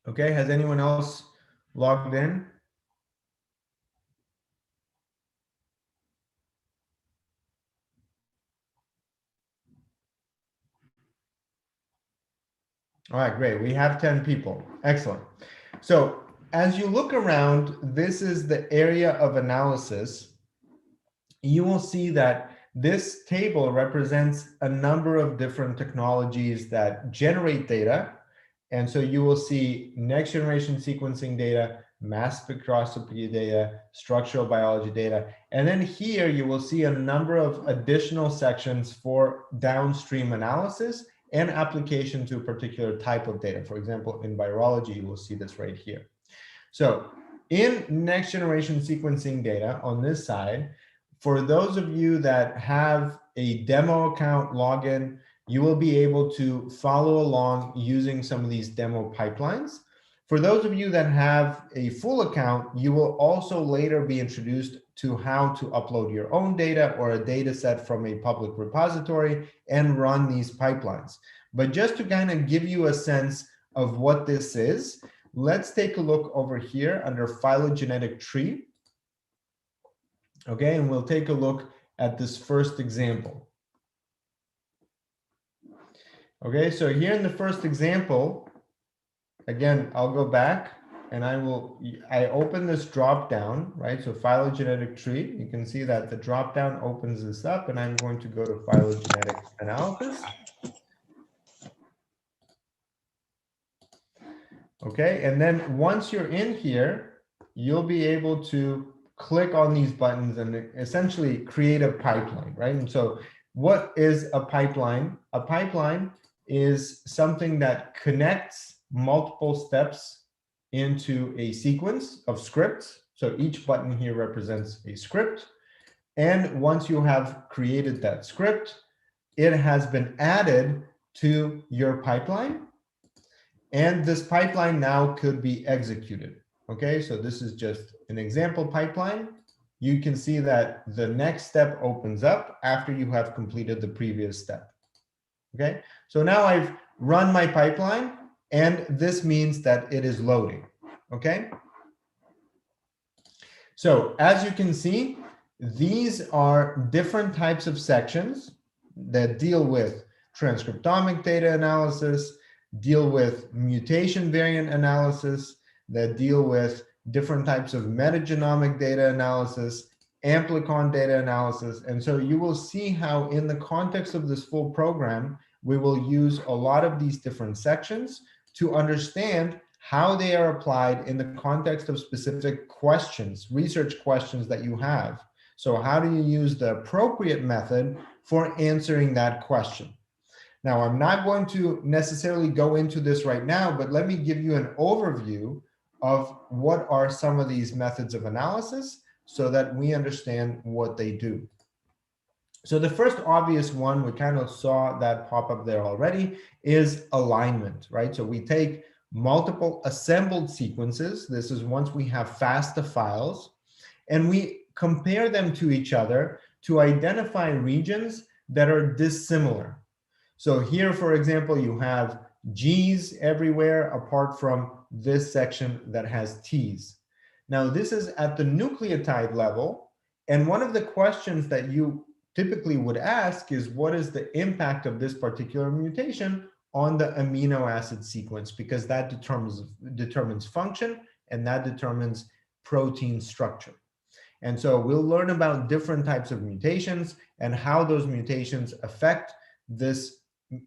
Okay, has anyone else logged in? All right, great. We have 10 people. Excellent. So as you look around, this is the area of analysis. You will see that this table represents a number of different technologies that generate data. And so you will see next generation sequencing data, mass spectroscopy data, structural biology data. And then here you will see a number of additional sections for downstream analysis and application to a particular type of data. For example, in virology, you will see this right here. So in next generation sequencing data on this side, for those of you that have a demo account login, you will be able to follow along using some of these demo pipelines. For those of you that have a full account, you will also later be introduced to how to upload your own data or a data set from a public repository and run these pipelines. But just to kind of give you a sense of what this is, let's take a look over here under phylogenetic tree. Okay, and we'll take a look at this first example. Okay, so here in the first example, again, I'll go back and I open this drop down, right? So phylogenetic tree, you can see that the drop down opens this up, and I'm going to go to phylogenetic analysis. Okay, and then once you're in here, you'll be able to click on these buttons and essentially create a pipeline, right? And so what is a pipeline? A pipeline is something that connects multiple steps into a sequence of scripts. So each button here represents a script. And once you have created that script, it has been added to your pipeline. And this pipeline now could be executed. Okay, so this is just an example pipeline. You can see that the next step opens up after you have completed the previous step. Okay, so now I've run my pipeline, and this means that it is loading. Okay, So as you can see, these are different types of sections that deal with transcriptomic data analysis, deal with mutation variant analysis, that deal with different types of metagenomic data analysis, amplicon data analysis. And so you will see how in the context of this full program, we will use a lot of these different sections to understand how they are applied in the context of specific questions, research questions that you have. So how do you use the appropriate method for answering that question? Now, I'm not going to necessarily go into this right now, but let me give you an overview of what are some of these methods of analysis so that we understand what they do. So the first obvious one, we kind of saw that pop up there already, is alignment, right? So we take multiple assembled sequences. This is once we have FASTA files, and we compare them to each other to identify regions that are dissimilar. So here, for example, you have G's everywhere apart from this section that has T's. Now, this is at the nucleotide level. And one of the questions that you typically would ask is, what is the impact of this particular mutation on the amino acid sequence? Because that determines function, and that determines protein structure. And so we'll learn about different types of mutations and how those mutations affect this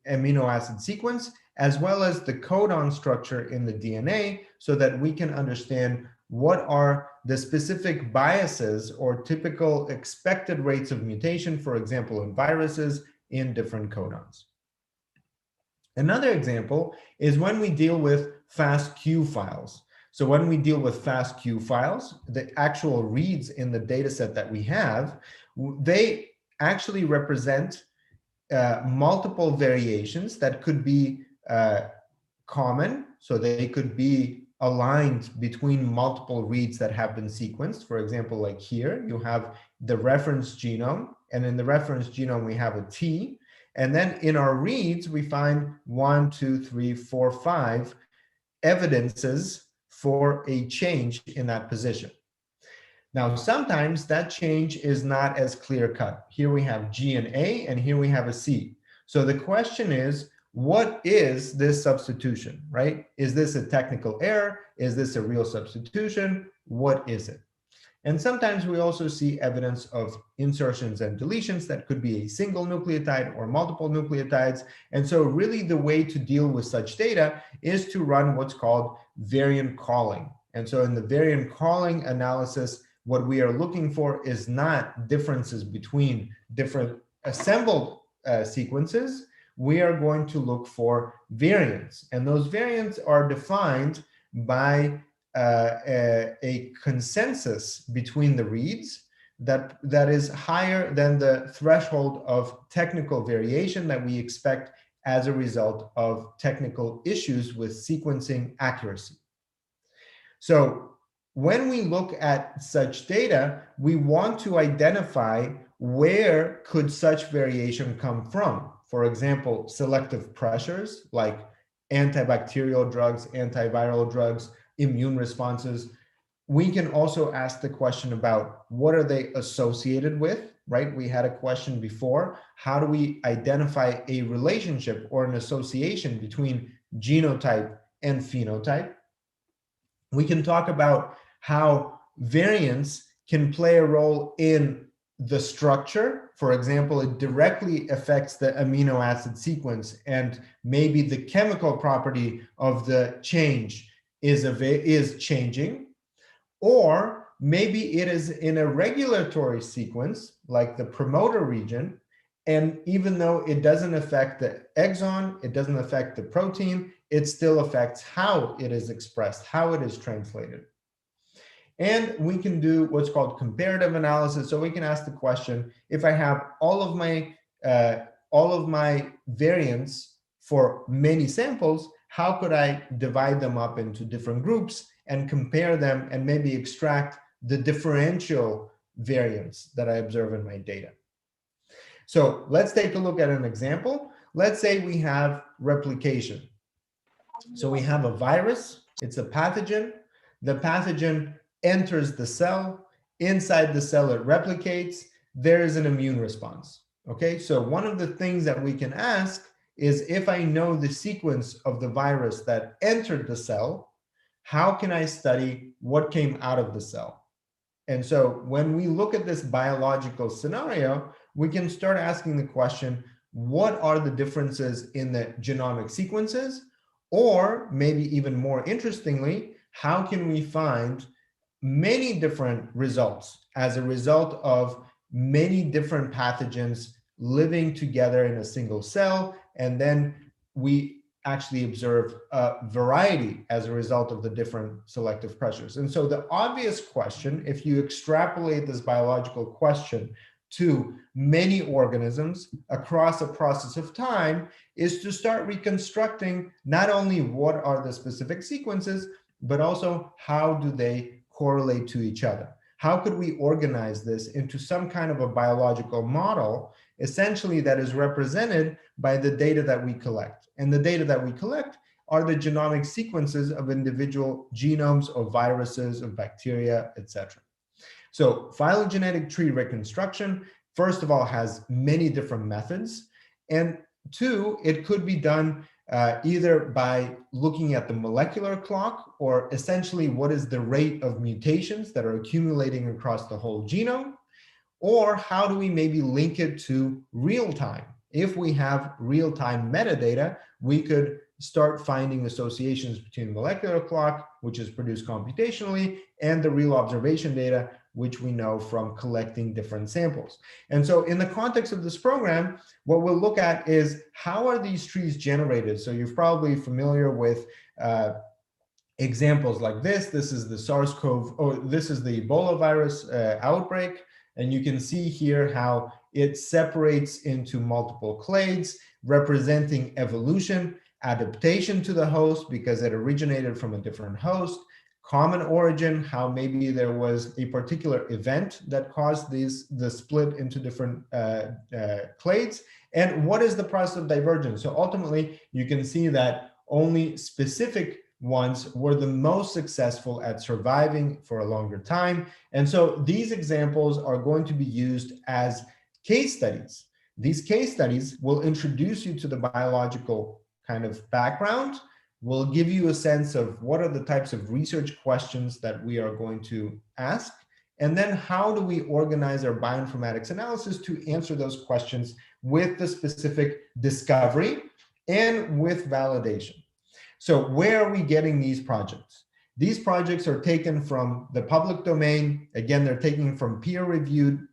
amino acid sequence, as well as the codon structure in the DNA, so that we can understand what are the specific biases or typical expected rates of mutation, for example, in viruses, in different codons. Another example is when we deal with FASTQ files. So when we deal with FASTQ files, the actual reads in the data set that we have, they actually represent multiple variations that could be common. So they could be aligned between multiple reads that have been sequenced. For example, like here, you have the reference genome, and in the reference genome, we have a T. And then in our reads, we find 1, 2, 3, 4, 5 evidences for a change in that position. Now, sometimes that change is not as clear cut. Here we have G and A, and here we have a C. So the question is, what is this substitution, right? Is this a technical error? Is this a real substitution? What is it? And sometimes we also see evidence of insertions and deletions that could be a single nucleotide or multiple nucleotides. And so really the way to deal with such data is to run what's called variant calling. And so in the variant calling analysis, what we are looking for is not differences between different assembled sequences. We are going to look for variants. And those variants are defined by a consensus between the reads that is higher than the threshold of technical variation that we expect as a result of technical issues with sequencing accuracy. So when we look at such data, we want to identify where could such variation come from. For example, selective pressures like antibacterial drugs, antiviral drugs, immune responses. We can also ask the question about what are they associated with, right? We had a question before. How do we identify a relationship or an association between genotype and phenotype? We can talk about how variants can play a role in the structure. For example, it directly affects the amino acid sequence, and maybe the chemical property of the change is changing, or maybe it is in a regulatory sequence like the promoter region, and even though it doesn't affect the exon, it doesn't affect the protein, it still affects how it is expressed, how it is translated. And we can do what's called comparative analysis. So we can ask the question, if I have all of my variants for many samples, how could I divide them up into different groups and compare them and maybe extract the differential variants that I observe in my data? So let's take a look at an example. Let's say we have replication. So we have a virus, it's a pathogen. The pathogen enters the cell, Inside the cell, it replicates. There is an immune response. Okay, so one of the things that we can ask is, if I know the sequence of the virus that entered the cell, how can I study what came out of the cell? And so when we look at this biological scenario, we can start asking the question, what are the differences in the genomic sequences? Or maybe even more interestingly, how can we find many different results as a result of many different pathogens living together in a single cell? And then we actually observe a variety as a result of the different selective pressures. And so the obvious question, if you extrapolate this biological question to many organisms across a process of time, is to start reconstructing not only what are the specific sequences, but also how do they correlate to each other? How could we organize this into some kind of a biological model, essentially, that is represented by the data that we collect? And the data that we collect are the genomic sequences of individual genomes of viruses, of bacteria, etc. So phylogenetic tree reconstruction, first of all, has many different methods. And two, it could be done either by looking at the molecular clock, or essentially what is the rate of mutations that are accumulating across the whole genome, or how do we maybe link it to real time? If we have real-time metadata, we could start finding associations between molecular clock, which is produced computationally, and the real observation data, which we know from collecting different samples. And so in the context of this program, what we'll look at is, how are these trees generated? So you're probably familiar with examples like this. This is the SARS-CoV, or this is the Ebola virus outbreak. And you can see here how it separates into multiple clades, representing evolution, adaptation to the host because it originated from a different host, common origin, how maybe there was a particular event that caused the split into different clades, and what is the process of divergence. So ultimately, you can see that only specific ones were the most successful at surviving for a longer time. And so these examples are going to be used as case studies. These case studies will introduce you to the biological kind of background, will give you a sense of what are the types of research questions that we are going to ask, and then how do we organize our bioinformatics analysis to answer those questions with the specific discovery and with validation. So where are we getting these projects? These projects are taken from the public domain. Again, they're taken from peer-reviewed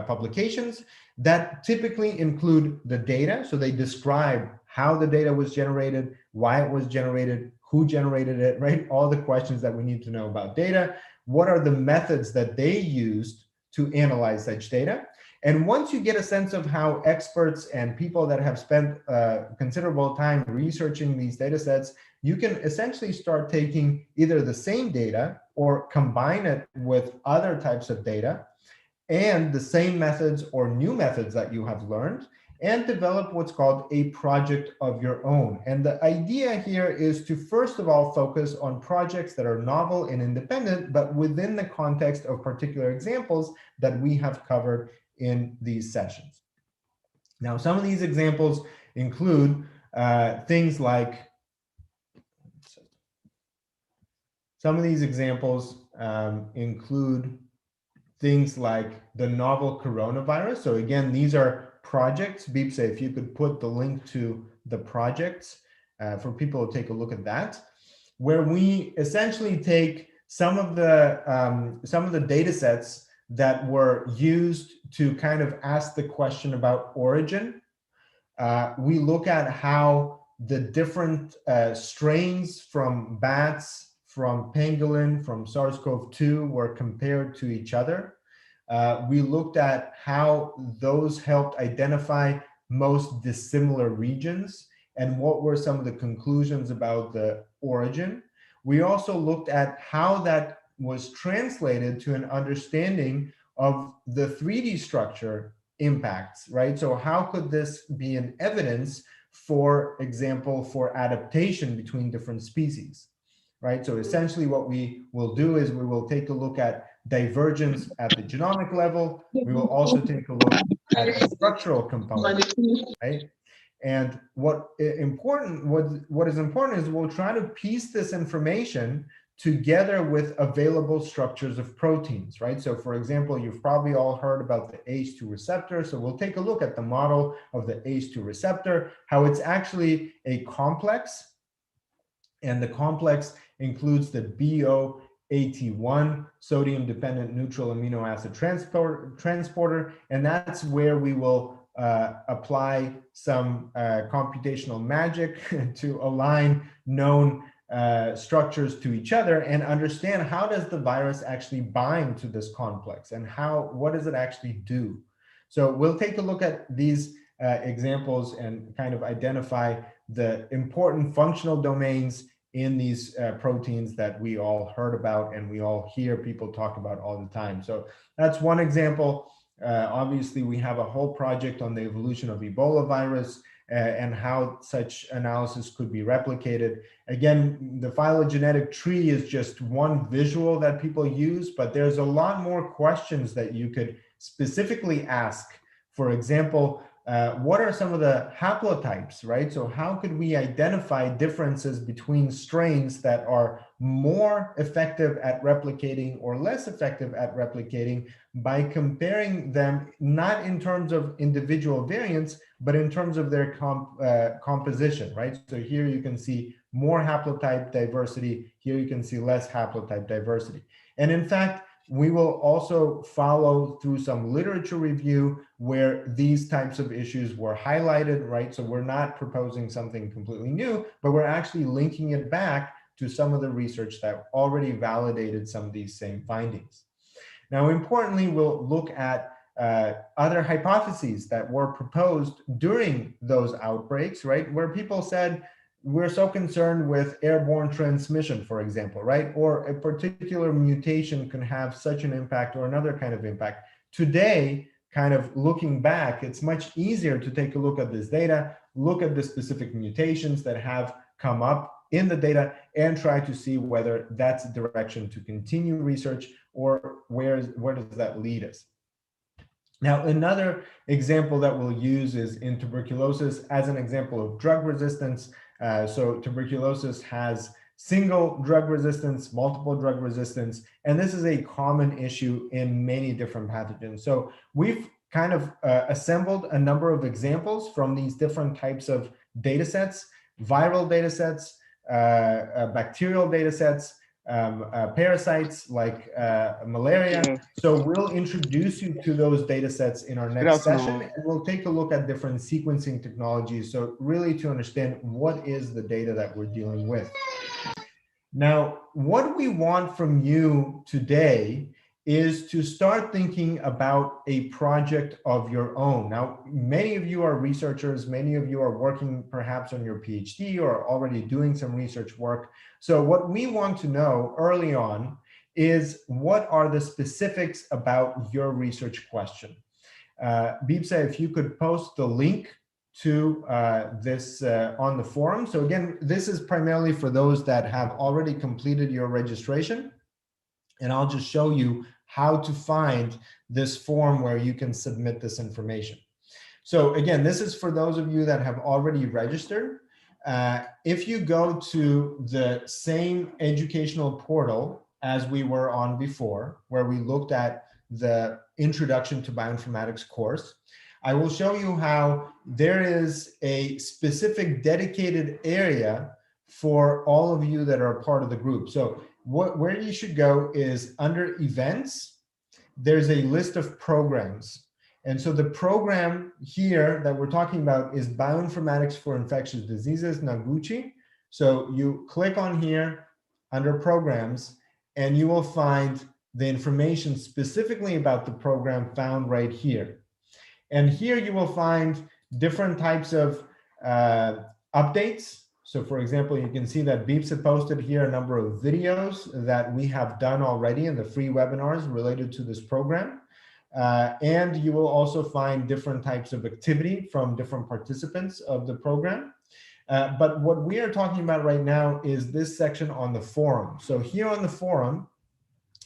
publications that typically include the data. So they describe how the data was generated, why it was generated, who generated it, right? All the questions that we need to know about data. What are the methods that they used to analyze such data? And once you get a sense of how experts and people that have spent considerable time researching these data sets, you can essentially start taking either the same data or combine it with other types of data and the same methods or new methods that you have learned, and develop what's called a project of your own. And the idea here is to, first of all, focus on projects that are novel and independent, but within the context of particular examples that we have covered in these sessions. Now, some of these examples include things like, things like the novel coronavirus. So again, these are projects. Beepsa, if you could put the link to the projects for people to take a look at that, where we essentially take some of the data sets that were used to kind of ask the question about origin. We look at how the different strains from bats, from pangolin, from SARS-CoV-2 were compared to each other. We looked at how those helped identify most dissimilar regions and what were some of the conclusions about the origin. We also looked at how that was translated to an understanding of the 3D structure impacts, right? So how could this be an evidence, for example, for adaptation between different species, right? So essentially what we will do is we will take a look at divergence at the genomic level. We will also take a look at the structural components, right? And what is important is we'll try to piece this information together with available structures of proteins, right? So for example, you've probably all heard about the ACE2 receptor. So we'll take a look at the model of the ACE2 receptor, how it's actually a complex, and the complex includes the BO81 sodium-dependent neutral amino acid transporter, and that's where we will apply some computational magic to align known structures to each other and understand how does the virus actually bind to this complex and what does it actually do. So we'll take a look at these examples and kind of identify the important functional domains in these proteins that we all heard about and we all hear people talk about all the time. So that's one example. Obviously, we have a whole project on the evolution of Ebola virus and how such analysis could be replicated. Again, the phylogenetic tree is just one visual that people use, but there's a lot more questions that you could specifically ask. For example, what are some of the haplotypes, right? So how could we identify differences between strains that are more effective at replicating or less effective at replicating by comparing them not in terms of individual variants, but in terms of their composition, right? So here you can see more haplotype diversity. Here you can see less haplotype diversity. And in fact, we will also follow through some literature review where these types of issues were highlighted, right? So we're not proposing something completely new, but we're actually linking it back to some of the research that already validated some of these same findings. Now, importantly, we'll look at other hypotheses that were proposed during those outbreaks, right? Where people said, we're so concerned with airborne transmission, for example, right? Or a particular mutation can have such an impact or another kind of impact. Today, kind of looking back, it's much easier to take a look at this data, look at the specific mutations that have come up in the data and try to see whether that's a direction to continue research or where does that lead us. Now, another example that we'll use is in tuberculosis as an example of drug resistance. So tuberculosis has single drug resistance, multiple drug resistance, and this is a common issue in many different pathogens. So we've kind of assembled a number of examples from these different types of data sets, viral data sets, bacterial data sets, parasites like malaria. So we'll introduce you to those data sets in our next session, and we'll take a look at different sequencing technologies. So really to understand what is the data that we're dealing with. Now, what we want from you today is to start thinking about a project of your own. Now, many of you are researchers, many of you are working perhaps on your PhD or already doing some research work. So what we want to know early on is what are the specifics about your research question. Bibsa, if you could post the link to this on the forum. So again, this is primarily for those that have already completed your registration. And I'll just show you how to find this form where you can submit this information. So again, this is for those of you that have already registered. If you go to the same educational portal as we were on before, where we looked at the Introduction to Bioinformatics course, I will show you how there is a specific dedicated area for all of you that are part of the group. So where you should go is under events, there's a list of programs. And so the program here that we're talking about is Bioinformatics for Infectious Diseases, Noguchi. So you click on here under programs, and you will find the information specifically about the program found right here. And here you will find different types of updates. So for example, you can see that Bibsa posted here a number of videos that we have done already in the free webinars related to this program. And you will also find different types of activity from different participants of the program. But what we are talking about right now is this section on the forum. So here on the forum,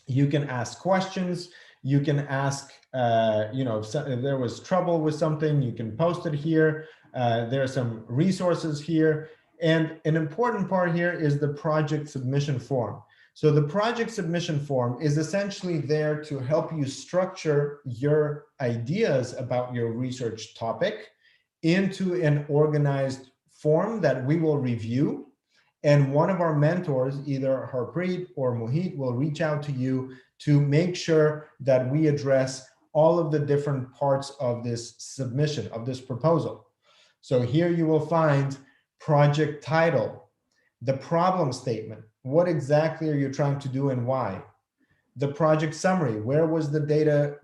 You can ask questions. You can ask, if there was trouble with something, you can post it here. There are some resources here. And an important part here is the project submission form. So the project submission form is essentially there to help you structure your ideas about your research topic into an organized form that we will review. And one of our mentors, either Harpreet or Mohit, will reach out to you to make sure that we address all of the different parts of this submission, of this proposal. So here you will find project title, the problem statement. What exactly are you trying to do and why? The project summary, where was the data,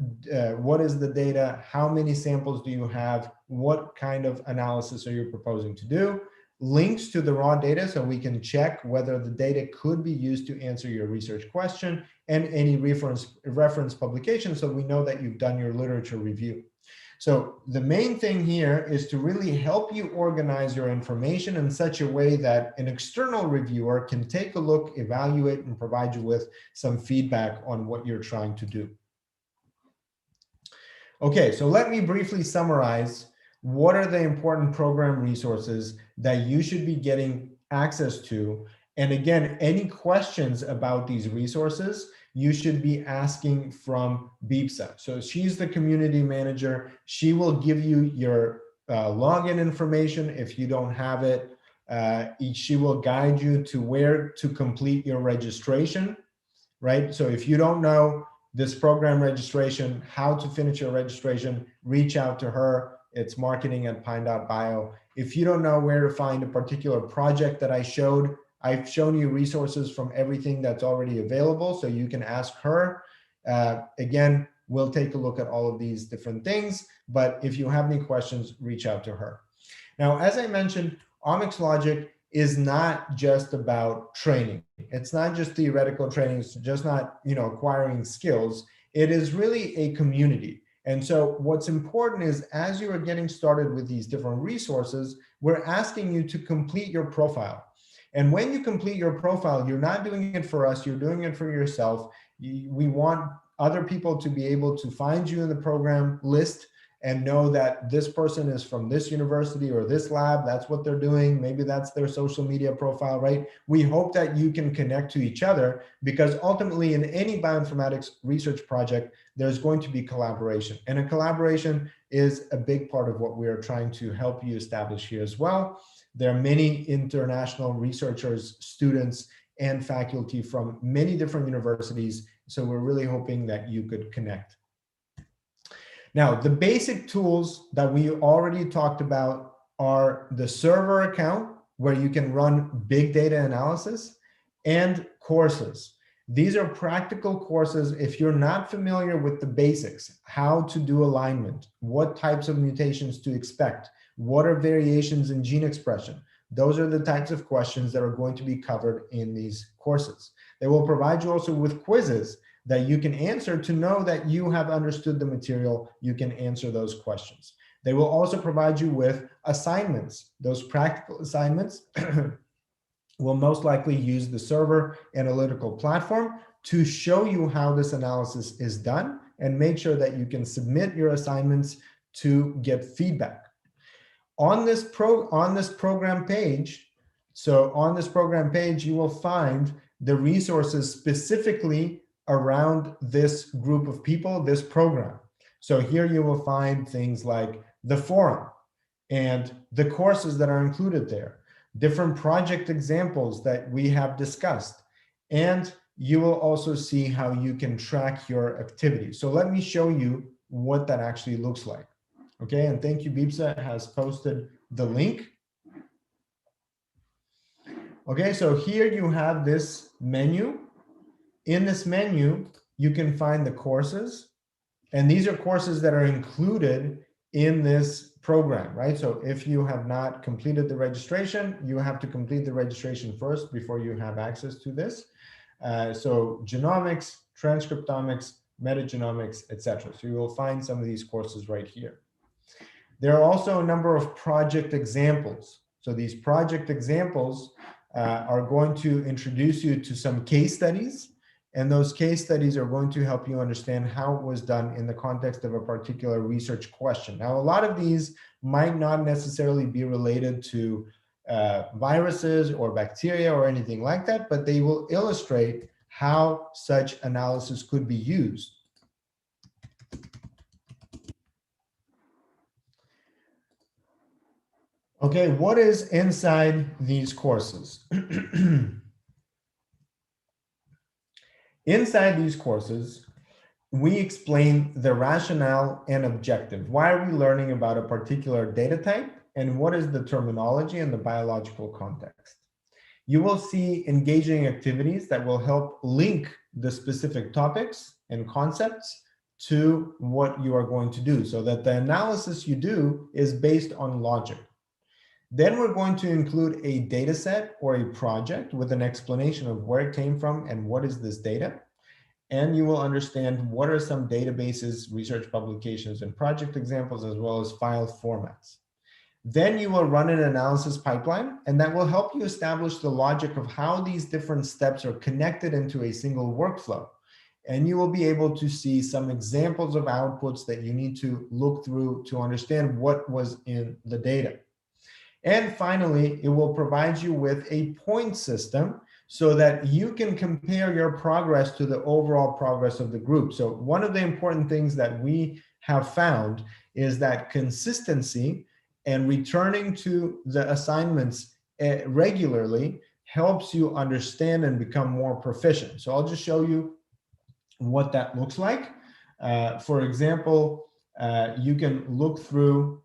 what is the data, how many samples do you have, what kind of analysis are you proposing to do, links to the raw data so we can check whether the data could be used to answer your research question, and any reference publication so we know that you've done your literature review. So the main thing here is to really help you organize your information in such a way that an external reviewer can take a look, evaluate, and provide you with some feedback on what you're trying to do. Okay, so let me briefly summarize what are the important program resources that you should be getting access to. And again, any questions about these resources, you should be asking from Bipsa. So she's the community manager. She will give you your login information if you don't have it. She will guide you to where to complete your registration, right? So if you don't know this program registration, how to finish your registration, reach out to her. It's marketing@pine.bio. If you don't know where to find a particular project that I showed, I've shown you resources from everything that's already available, so you can ask her. Again, we'll take a look at all of these different things, but if you have any questions, reach out to her. Now, as I mentioned, Omics Logic is not just about training. It's not just theoretical training. It's just not, acquiring skills. It is really a community. And so what's important is, as you are getting started with these different resources, we're asking you to complete your profile. And when you complete your profile, you're not doing it for us, you're doing it for yourself. We want other people to be able to find you in the program list and know that this person is from this university or this lab, that's what they're doing. Maybe that's their social media profile, right? We hope that you can connect to each other, because ultimately in any bioinformatics research project, there's going to be collaboration. And a collaboration is a big part of what we are trying to help you establish here as well. There are many international researchers, students, and faculty from many different universities. So we're really hoping that you could connect. Now, the basic tools that we already talked about are the server account, where you can run big data analysis, and courses. These are practical courses. If you're not familiar with the basics, how to do alignment, what types of mutations to expect, what are variations in gene expression, those are the types of questions that are going to be covered in these courses. They will provide you also with quizzes that you can answer to know that you have understood the material. You can answer those questions. They will also provide you with assignments. Those practical assignments will most likely use the server analytical platform to show you how this analysis is done and make sure that you can submit your assignments to get feedback. On this program page, you will find the resources specifically around this group of people, this program. So here you will find things like the forum and the courses that are included there, different project examples that we have discussed, and you will also see how you can track your activity. So let me show you what that actually looks like. Okay, and thank you, Bipsa has posted the link. Okay, so here you have this menu. In this menu, you can find the courses, and these are courses that are included in this program, right? So if you have not completed the registration, you have to complete the registration first before you have access to this. So genomics, transcriptomics, metagenomics, etc. So you will find some of these courses right here. There are also a number of project examples. So these project examples are going to introduce you to some case studies And those case studies are going to help you understand how it was done in the context of a particular research question. Now, a lot of these might not necessarily be related to viruses or bacteria or anything like that, but they will illustrate how such analysis could be used. Okay, what is inside these courses? Inside these courses, we explain the rationale and objective. Why are we learning about a particular data type, and what is the terminology and the biological context? You will see engaging activities that will help link the specific topics and concepts to what you are going to do, so that the analysis you do is based on logic. Then we're going to include a data set or a project with an explanation of where it came from and what is this data. And you will understand what are some databases, research publications, and project examples, as well as file formats. Then you will run an analysis pipeline, and that will help you establish the logic of how these different steps are connected into a single workflow. And you will be able to see some examples of outputs that you need to look through to understand what was in the data. And finally, it will provide you with a point system so that you can compare your progress to the overall progress of the group. So one of the important things that we have found is that consistency and returning to the assignments regularly helps you understand and become more proficient. So I'll just show you what that looks like. For example, you can look through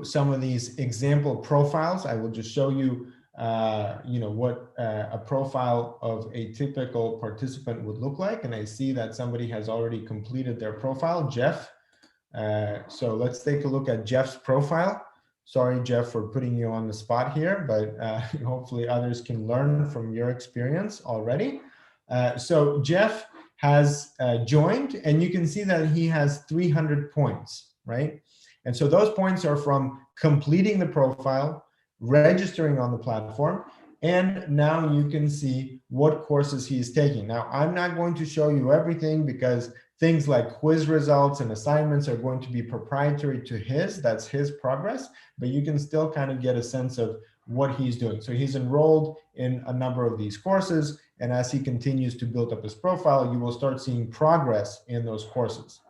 some of these example profiles. I will just show you, what a profile of a typical participant would look like. And I see that somebody has already completed their profile, Jeff. So let's take a look at Jeff's profile. Sorry, Jeff, for putting you on the spot here, but hopefully others can learn from your experience already. So Jeff has joined, and you can see that he has 300 points, right? And so those points are from completing the profile, registering on the platform, and now you can see what courses he is taking. Now, I'm not going to show you everything because things like quiz results and assignments are going to be proprietary to that's his progress, but you can still kind of get a sense of what he's doing. So he's enrolled in a number of these courses, and as he continues to build up his profile, you will start seeing progress in those courses.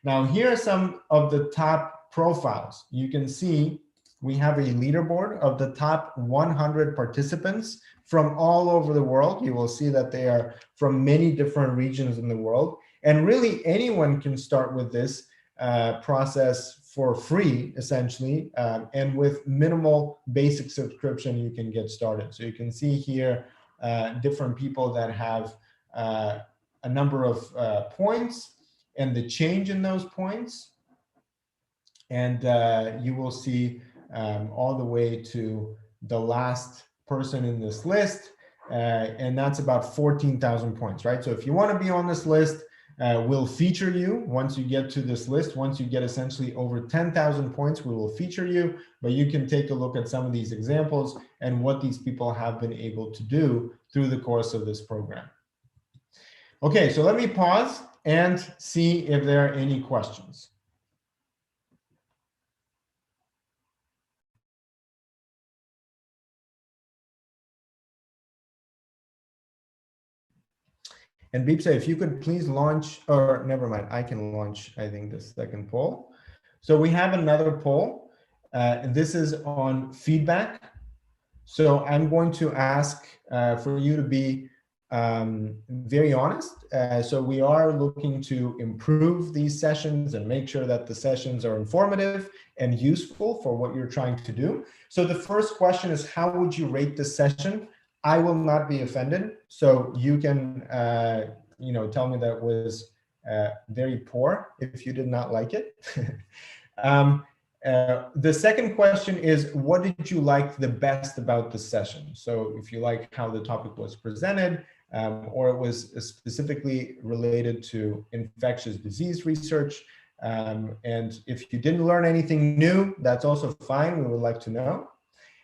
Now, here are some of the top profiles. You can see we have a leaderboard of the top 100 participants from all over the world. You will see that they are from many different regions in the world. And really anyone can start with this process for free, essentially. And with minimal basic subscription, you can get started. So you can see here different people that have a number of points and the change in those points. And you will see all the way to the last person in this list. And that's about 14,000 points, right? So if you want to be on this list, we'll feature you once you get to this list. Once you get essentially over 10,000 points, we will feature you. But you can take a look at some of these examples and what these people have been able to do through the course of this program. Okay, so let me pause and see if there are any questions. And Beepsa, if you could please launch, or never mind, I can launch, I think, the second poll. So we have another poll. This is on feedback. So I'm going to ask for you to be very honest. So we are looking to improve these sessions and make sure that the sessions are informative and useful for what you're trying to do. So the first question is, how would you rate this session? I will not be offended. So you can, tell me that was very poor if you did not like it. The second question is, what did you like the best about the session? So if you like how the topic was presented, or it was specifically related to infectious disease research. And if you didn't learn anything new, that's also fine. We would like to know.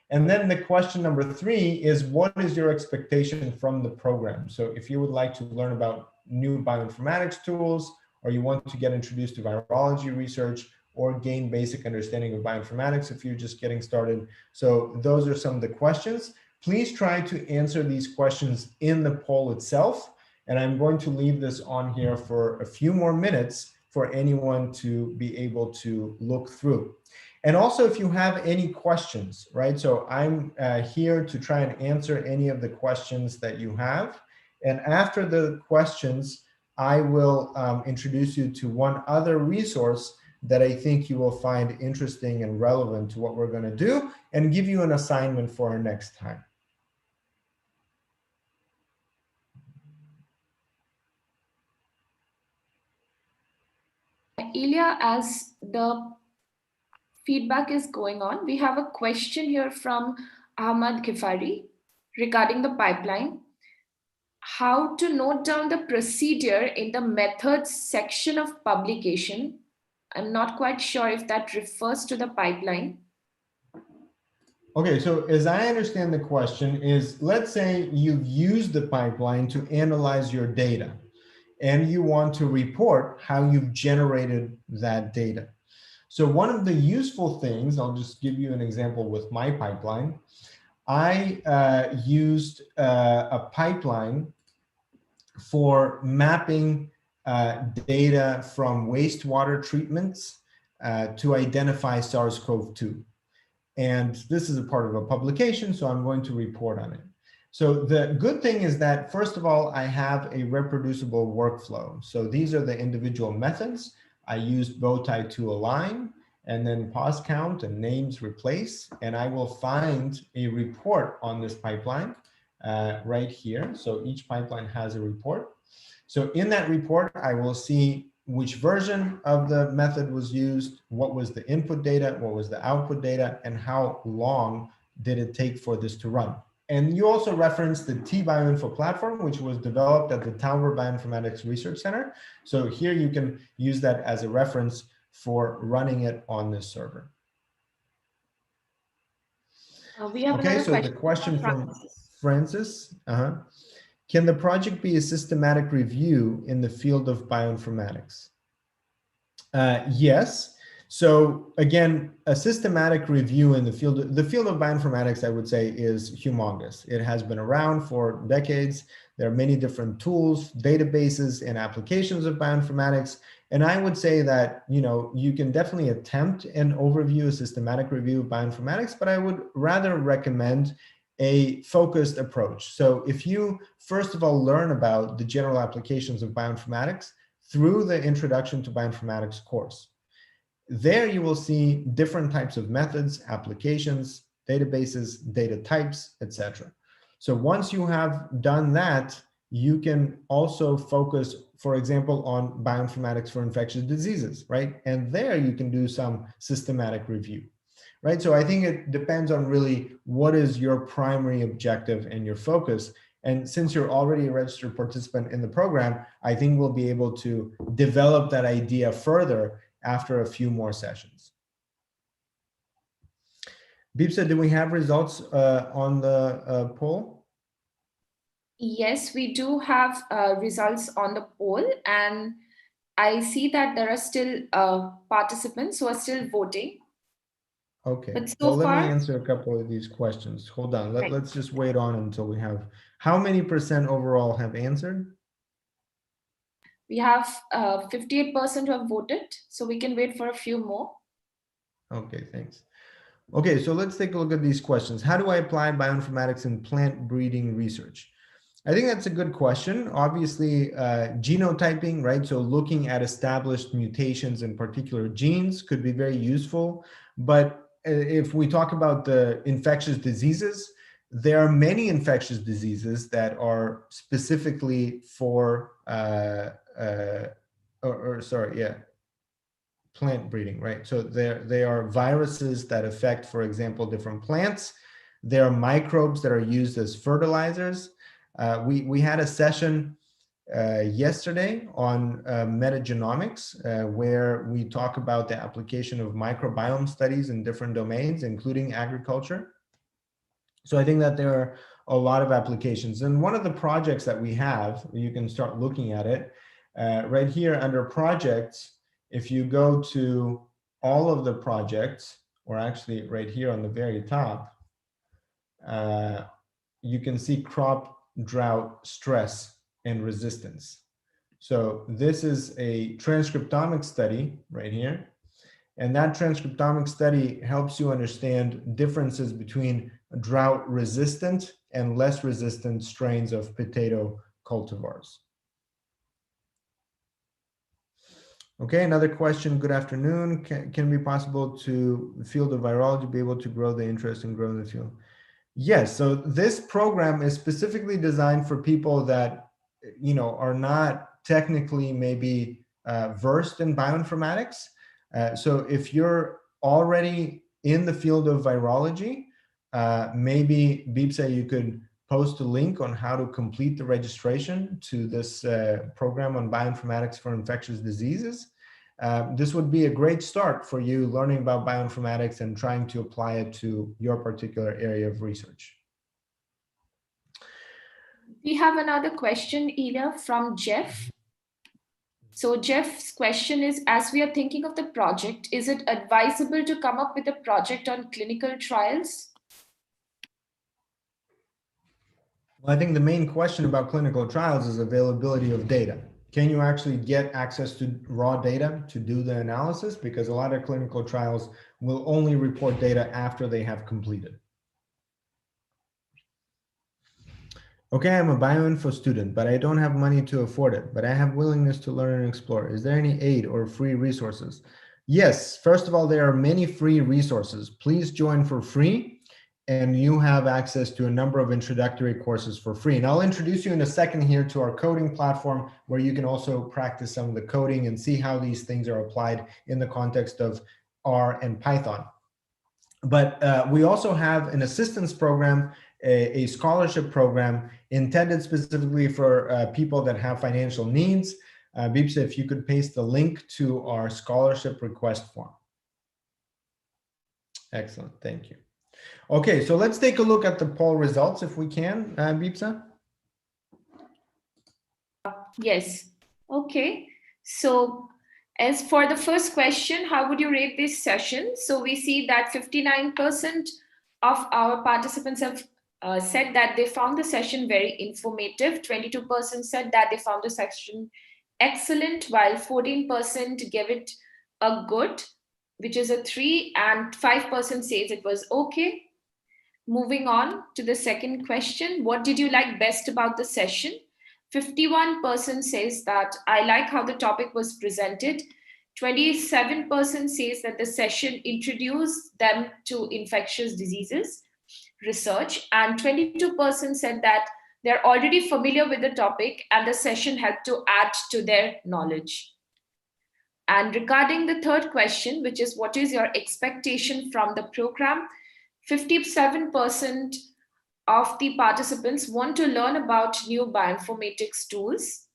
And then the question number 3 is, what is your expectation from the program? So if you would like to learn about new bioinformatics tools, or you want to get introduced to virology research, or gain basic understanding of bioinformatics if you're just getting started. So those are some of the questions. Please try to answer these questions in the poll itself. And I'm going to leave this on here for a few more minutes for anyone to be able to look through. And also, if you have any questions, right? So I'm here to try and answer any of the questions that you have. And after the questions, I will introduce you to one other resource that I think you will find interesting and relevant to what we're going to do, and give you an assignment for our next time. Ilya, as the feedback is going on, we have a question here from Ahmad Kifari regarding the pipeline. How to note down the procedure in the methods section of publication. I'm not quite sure if that refers to the pipeline. Okay, so as I understand the question is, let's say you've used the pipeline to analyze your data, and you want to report how you've generated that data. So one of the useful things, I'll just give you an example with my pipeline. I used a pipeline for mapping data from wastewater treatments to identify SARS-CoV-2. And this is a part of a publication, so I'm going to report on it. So the good thing is that, first of all, I have a reproducible workflow. So these are the individual methods. I used bowtie to align, and then pause count and names replace, and I will find a report on this pipeline right here. So each pipeline has a report. So in that report, I will see which version of the method was used, what was the input data, what was the output data, and how long did it take for this to run. And you also referenced the T-Bioinfo platform, which was developed at the Tauber Bioinformatics Research Center. So here you can use that as a reference for running it on this server. We have okay, so question the question from Francis. Can the project be a systematic review in the field of bioinformatics? Yes. So again, a systematic review in the field of bioinformatics, I would say, is humongous. It has been around for decades. There are many different tools, databases, and applications of bioinformatics. And I would say that, you can definitely attempt an overview, a systematic review of bioinformatics, but I would rather recommend a focused approach. So if you, first of all, learn about the general applications of bioinformatics through the Introduction to Bioinformatics course, there you will see different types of methods, applications, databases, data types, etc. So once you have done that, you can also focus, for example, on bioinformatics for infectious diseases, right? And there you can do some systematic review. Right, so I think it depends on really what is your primary objective and your focus. And since you're already a registered participant in the program, I think we'll be able to develop that idea further after a few more sessions. Bipsa, do we have results on the poll? Yes, we do have results on the poll, and I see that there are still participants who are still voting. Okay, but so well, let far, me answer a couple of these questions. Hold on, right. Let's just wait on until we have, how many % overall have answered? We have 58% who have voted, so we can wait for a few more. Okay, thanks. Okay, so let's take a look at these questions. How do I apply bioinformatics in plant breeding research? I think that's a good question. Obviously, genotyping, right? So looking at established mutations in particular genes could be very useful. But if we talk about the infectious diseases, there are many infectious diseases that are specifically for, plant breeding, right? So they are viruses that affect, for example, different plants. There are microbes that are used as fertilizers. We had a session yesterday on metagenomics, where we talk about the application of microbiome studies in different domains, including agriculture. So I think that there are a lot of applications. And one of the projects that we have, you can start looking at it right here under projects. If you go to all of the projects, or actually right here on the very top, you can see crop drought stress and resistance. So this is a transcriptomic study right here. And that transcriptomic study helps you understand differences between drought resistant and less resistant strains of potato cultivars. Okay, another question. Good afternoon. Can it be possible to the field of virology be able to grow the interest and grow the field? Yes, so this program is specifically designed for people that, are not technically maybe versed in bioinformatics. So if you're already in the field of virology, maybe Bipsa, you could post a link on how to complete the registration to this program on bioinformatics for infectious diseases. This would be a great start for you learning about bioinformatics and trying to apply it to your particular area of research. We have another question, Ilya, from Jeff. So Jeff's question is, as we are thinking of the project, is it advisable to come up with a project on clinical trials? Well, I think the main question about clinical trials is availability of data. Can you actually get access to raw data to do the analysis? Because a lot of clinical trials will only report data after they have completed. Okay, I'm a bioinfo student, but I don't have money to afford it, but I have willingness to learn and explore. Is there any aid or free resources? Yes, first of all, there are many free resources. Please join for free, and you have access to a number of introductory courses for free. And I'll introduce you in a second here to our coding platform, where you can also practice some of the coding and see how these things are applied in the context of R and Python. But we also have an assistance program, a scholarship program intended specifically for people that have financial needs. Bipsa, if you could paste the link to our scholarship request form. Excellent, thank you. Okay, so let's take a look at the poll results if we can, Bipsa. Yes, okay. So as for the first question, how would you rate this session? So we see that 59% of our participants have said that they found the session very informative. 22% said that they found the session excellent, while 14% gave it a good, which is a 3, and 5% says it was okay. Moving on to the second question, what did you like best about the session? 51% says that I like how the topic was presented. 27% says that the session introduced them to infectious diseases research, and 22% said that they're already familiar with the topic and the session helped to add to their knowledge. And regarding the third question, which is what is your expectation from the program, 57% of the participants want to learn about new bioinformatics tools,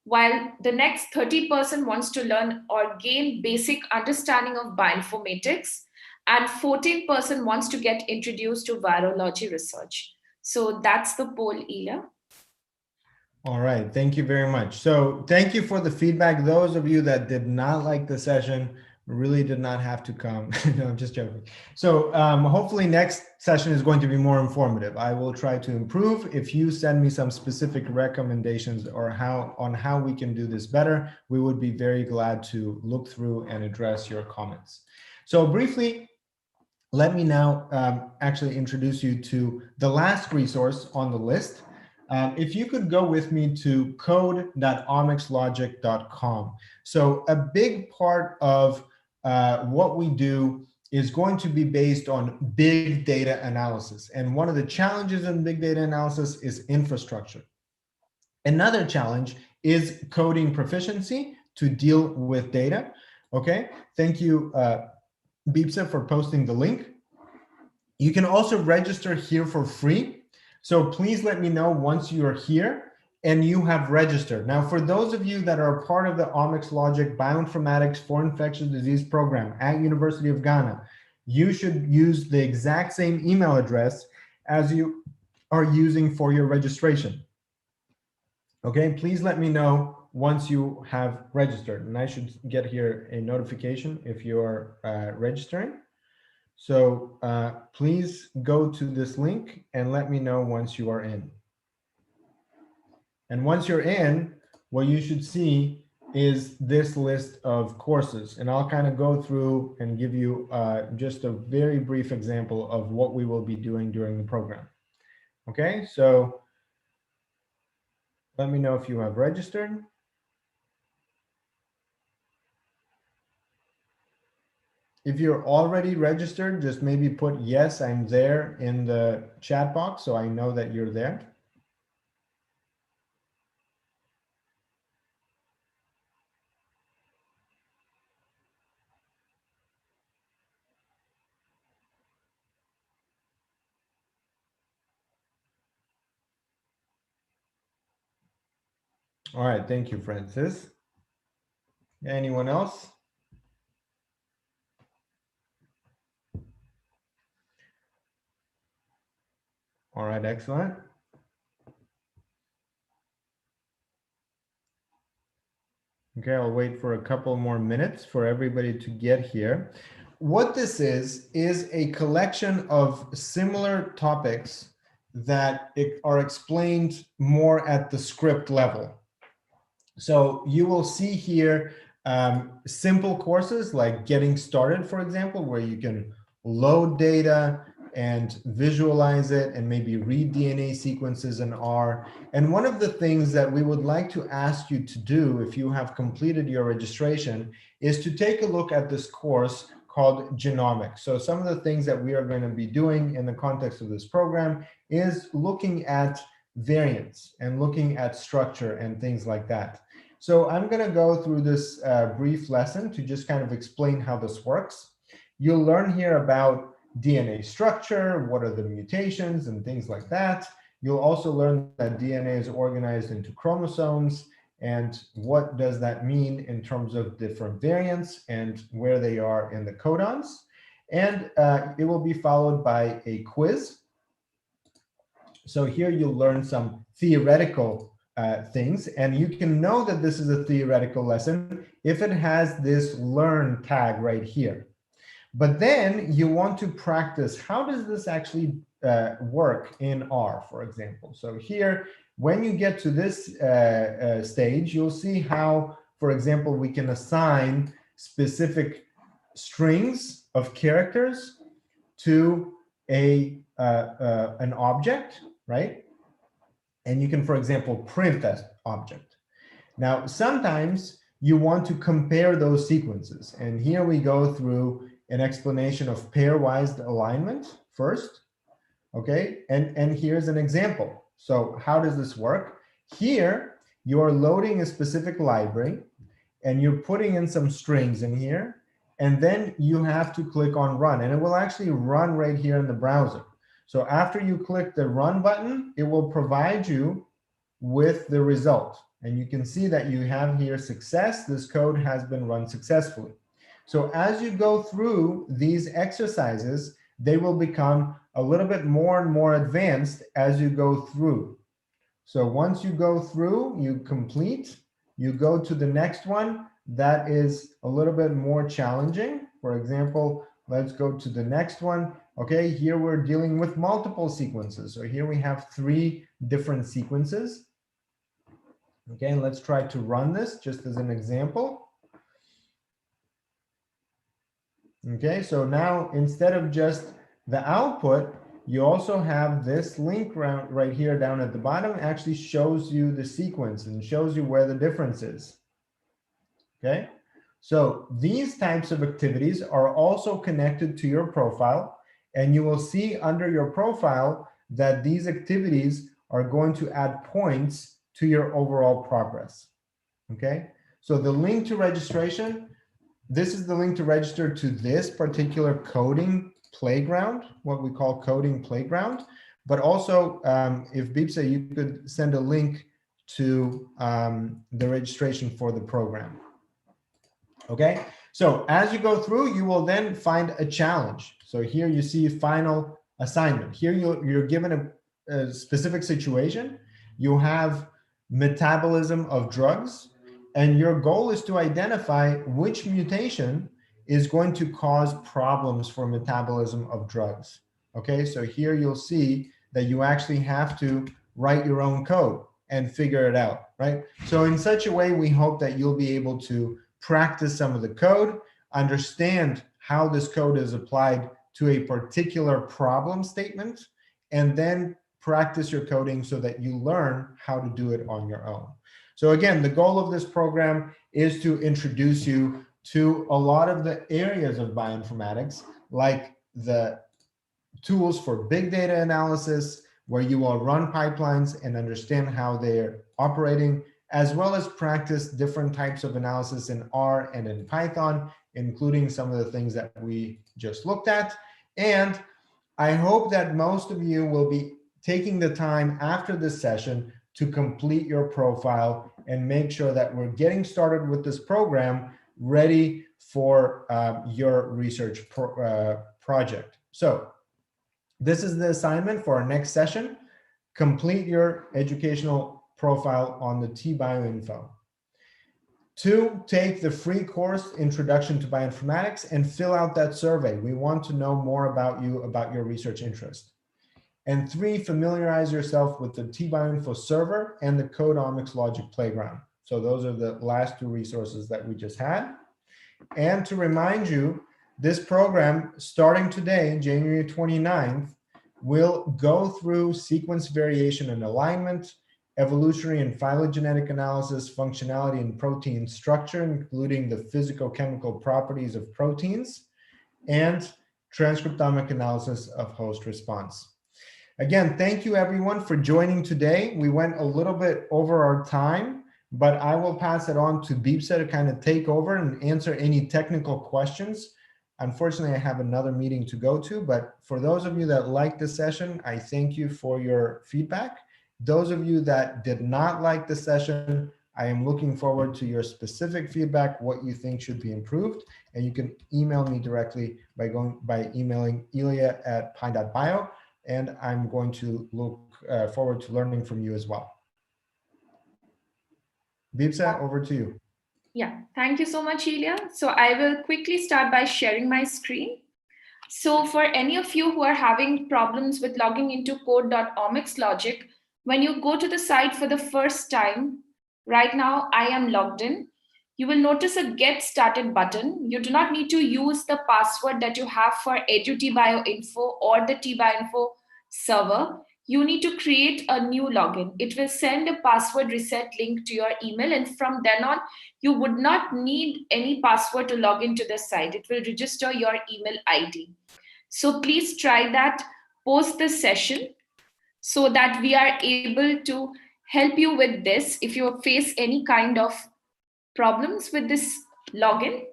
while the next 30% wants to learn or gain basic understanding of bioinformatics, and 14% wants to get introduced to virology research. So that's the poll, Ilya. All right, thank you very much. So thank you for the feedback. Those of you that did not like the session really did not have to come. No, I'm just joking. So hopefully next session is going to be more informative. I will try to improve. If you send me some specific recommendations or on how we can do this better, we would be very glad to look through and address your comments. So briefly, let me now actually introduce you to the last resource on the list. If you could go with me to code.omicslogic.com. So a big part of what we do is going to be based on big data analysis. And one of the challenges in big data analysis is infrastructure. Another challenge is coding proficiency to deal with data. Okay, thank you, Bipsa, for posting the link. You can also register here for free. So please let me know once you are here and you have registered. Now, for those of you that are part of the Omics Logic Bioinformatics for Infectious Disease program at University of Ghana, you should use the exact same email address as you are using for your registration. Okay, please let me know once you have registered, and I should get here a notification if you are registering. So please go to this link and let me know once you are in. And once you're in, what you should see is this list of courses. And I'll kind of go through and give you just a very brief example of what we will be doing during the program. Okay, so let me know if you have registered. If you're already registered, just maybe put yes, I'm there in the chat box so I know that you're there. All right, thank you, Francis. Anyone else? All right, excellent. Okay, I'll wait for a couple more minutes for everybody to get here. What this is a collection of similar topics that are explained more at the script level. So you will see here simple courses like Getting Started, for example, where you can load data and visualize it and maybe read DNA sequences in R. And one of the things that we would like to ask you to do if you have completed your registration is to take a look at this course called Genomics. So some of the things that we are going to be doing in the context of this program is looking at variants and looking at structure and things like that. So I'm going to go through this brief lesson to just kind of explain how this works. You'll learn here about DNA structure, what are the mutations and things like that. You'll also learn that DNA is organized into chromosomes and what does that mean in terms of different variants and where they are in the codons. And it will be followed by a quiz. So here you'll learn some theoretical things, and you can know that this is a theoretical lesson if it has this learn tag right here. But then you want to practice, how does this actually work in R, for example? So here, when you get to this stage, you'll see how, for example, we can assign specific strings of characters to an object, right? And you can, for example, print that object. Now, sometimes you want to compare those sequences. And here we go through an explanation of pairwise alignment first. Okay, and here's an example. So how does this work? Here, you're loading a specific library and you're putting in some strings in here, and then you have to click on run, and it will actually run right here in the browser. So after you click the run button, it will provide you with the result. And you can see that you have here success. This code has been run successfully. So as you go through these exercises, they will become a little bit more and more advanced as you go through. So once you go through, you complete, you go to the next one that is a little bit more challenging. For example, let's go to the next one. Okay, here we're dealing with multiple sequences. So here we have 3 different sequences. Okay, and let's try to run this just as an example. Okay, so now instead of just the output, you also have this link right here down at the bottom. Actually shows you the sequence and shows you where the difference is. Okay, so these types of activities are also connected to your profile, and you will see under your profile that these activities are going to add points to your overall progress. Okay, so the link to registration, this is the link to register to this particular coding playground, what we call coding playground. But also, if Bipsa, you could send a link to the registration for the program. Okay, so as you go through, you will then find a challenge. So here you see final assignment. Here you're given a specific situation. You have metabolism of drugs, and your goal is to identify which mutation is going to cause problems for metabolism of drugs. Okay, so here you'll see that you actually have to write your own code and figure it out, right? So in such a way, we hope that you'll be able to practice some of the code, understand how this code is applied to a particular problem statement, and then practice your coding so that you learn how to do it on your own. So again, the goal of this program is to introduce you to a lot of the areas of bioinformatics, like the tools for big data analysis, where you will run pipelines and understand how they're operating, as well as practice different types of analysis in R and in Python, including some of the things that we just looked at. And I hope that most of you will be taking the time after this session to complete your profile and make sure that we're getting started with this program ready for your research project. So this is the assignment for our next session. Complete your educational profile on the T-Bioinfo. 2, take the free course, Introduction to Bioinformatics, and fill out that survey. We want to know more about you, about your research interest. And 3, familiarize yourself with the T-Bioinfo server and the Code Omics Logic Playground. So those are the last 2 resources that we just had. And to remind you, this program, starting today, January 29th, will go through sequence variation and alignment, evolutionary and phylogenetic analysis, functionality and protein structure, including the physicochemical properties of proteins, and transcriptomic analysis of host response. Again, thank you everyone for joining today. We went a little bit over our time, but I will pass it on to Beepsa to kind of take over and answer any technical questions. Unfortunately, I have another meeting to go to, but for those of you that liked the session, I thank you for your feedback. Those of you that did not like the session, I am looking forward to your specific feedback, what you think should be improved, and you can email me directly by emailing ilya@pi.bio, and I'm going to look forward to learning from you as well. Beepsa, over to you. Yeah, thank you so much, Ilya. So I will quickly start by sharing my screen. So for any of you who are having problems with logging into code.omics logic, when you go to the site for the first time, right now I am logged in, you will notice a get started button. You do not need to use the password that you have for EduTBioInfo or the TBioInfo server. You need to create a new login. It will send a password reset link to your email, and from then on, you would not need any password to log into the site. It will register your email ID. So please try that post this session so that we are able to help you with this if you face any kind of problems with this login.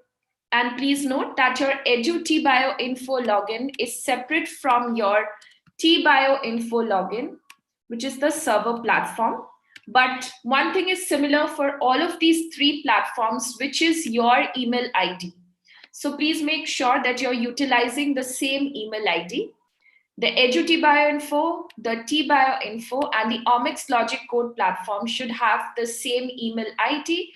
And please note that your EduTBioInfo login is separate from your TBioInfo login, which is the server platform. But one thing is similar for all of these 3 platforms, which is your email ID. So please make sure that you're utilizing the same email ID. The EduTBioInfo, the TBioInfo, and the Omics Logic Code platform should have the same email ID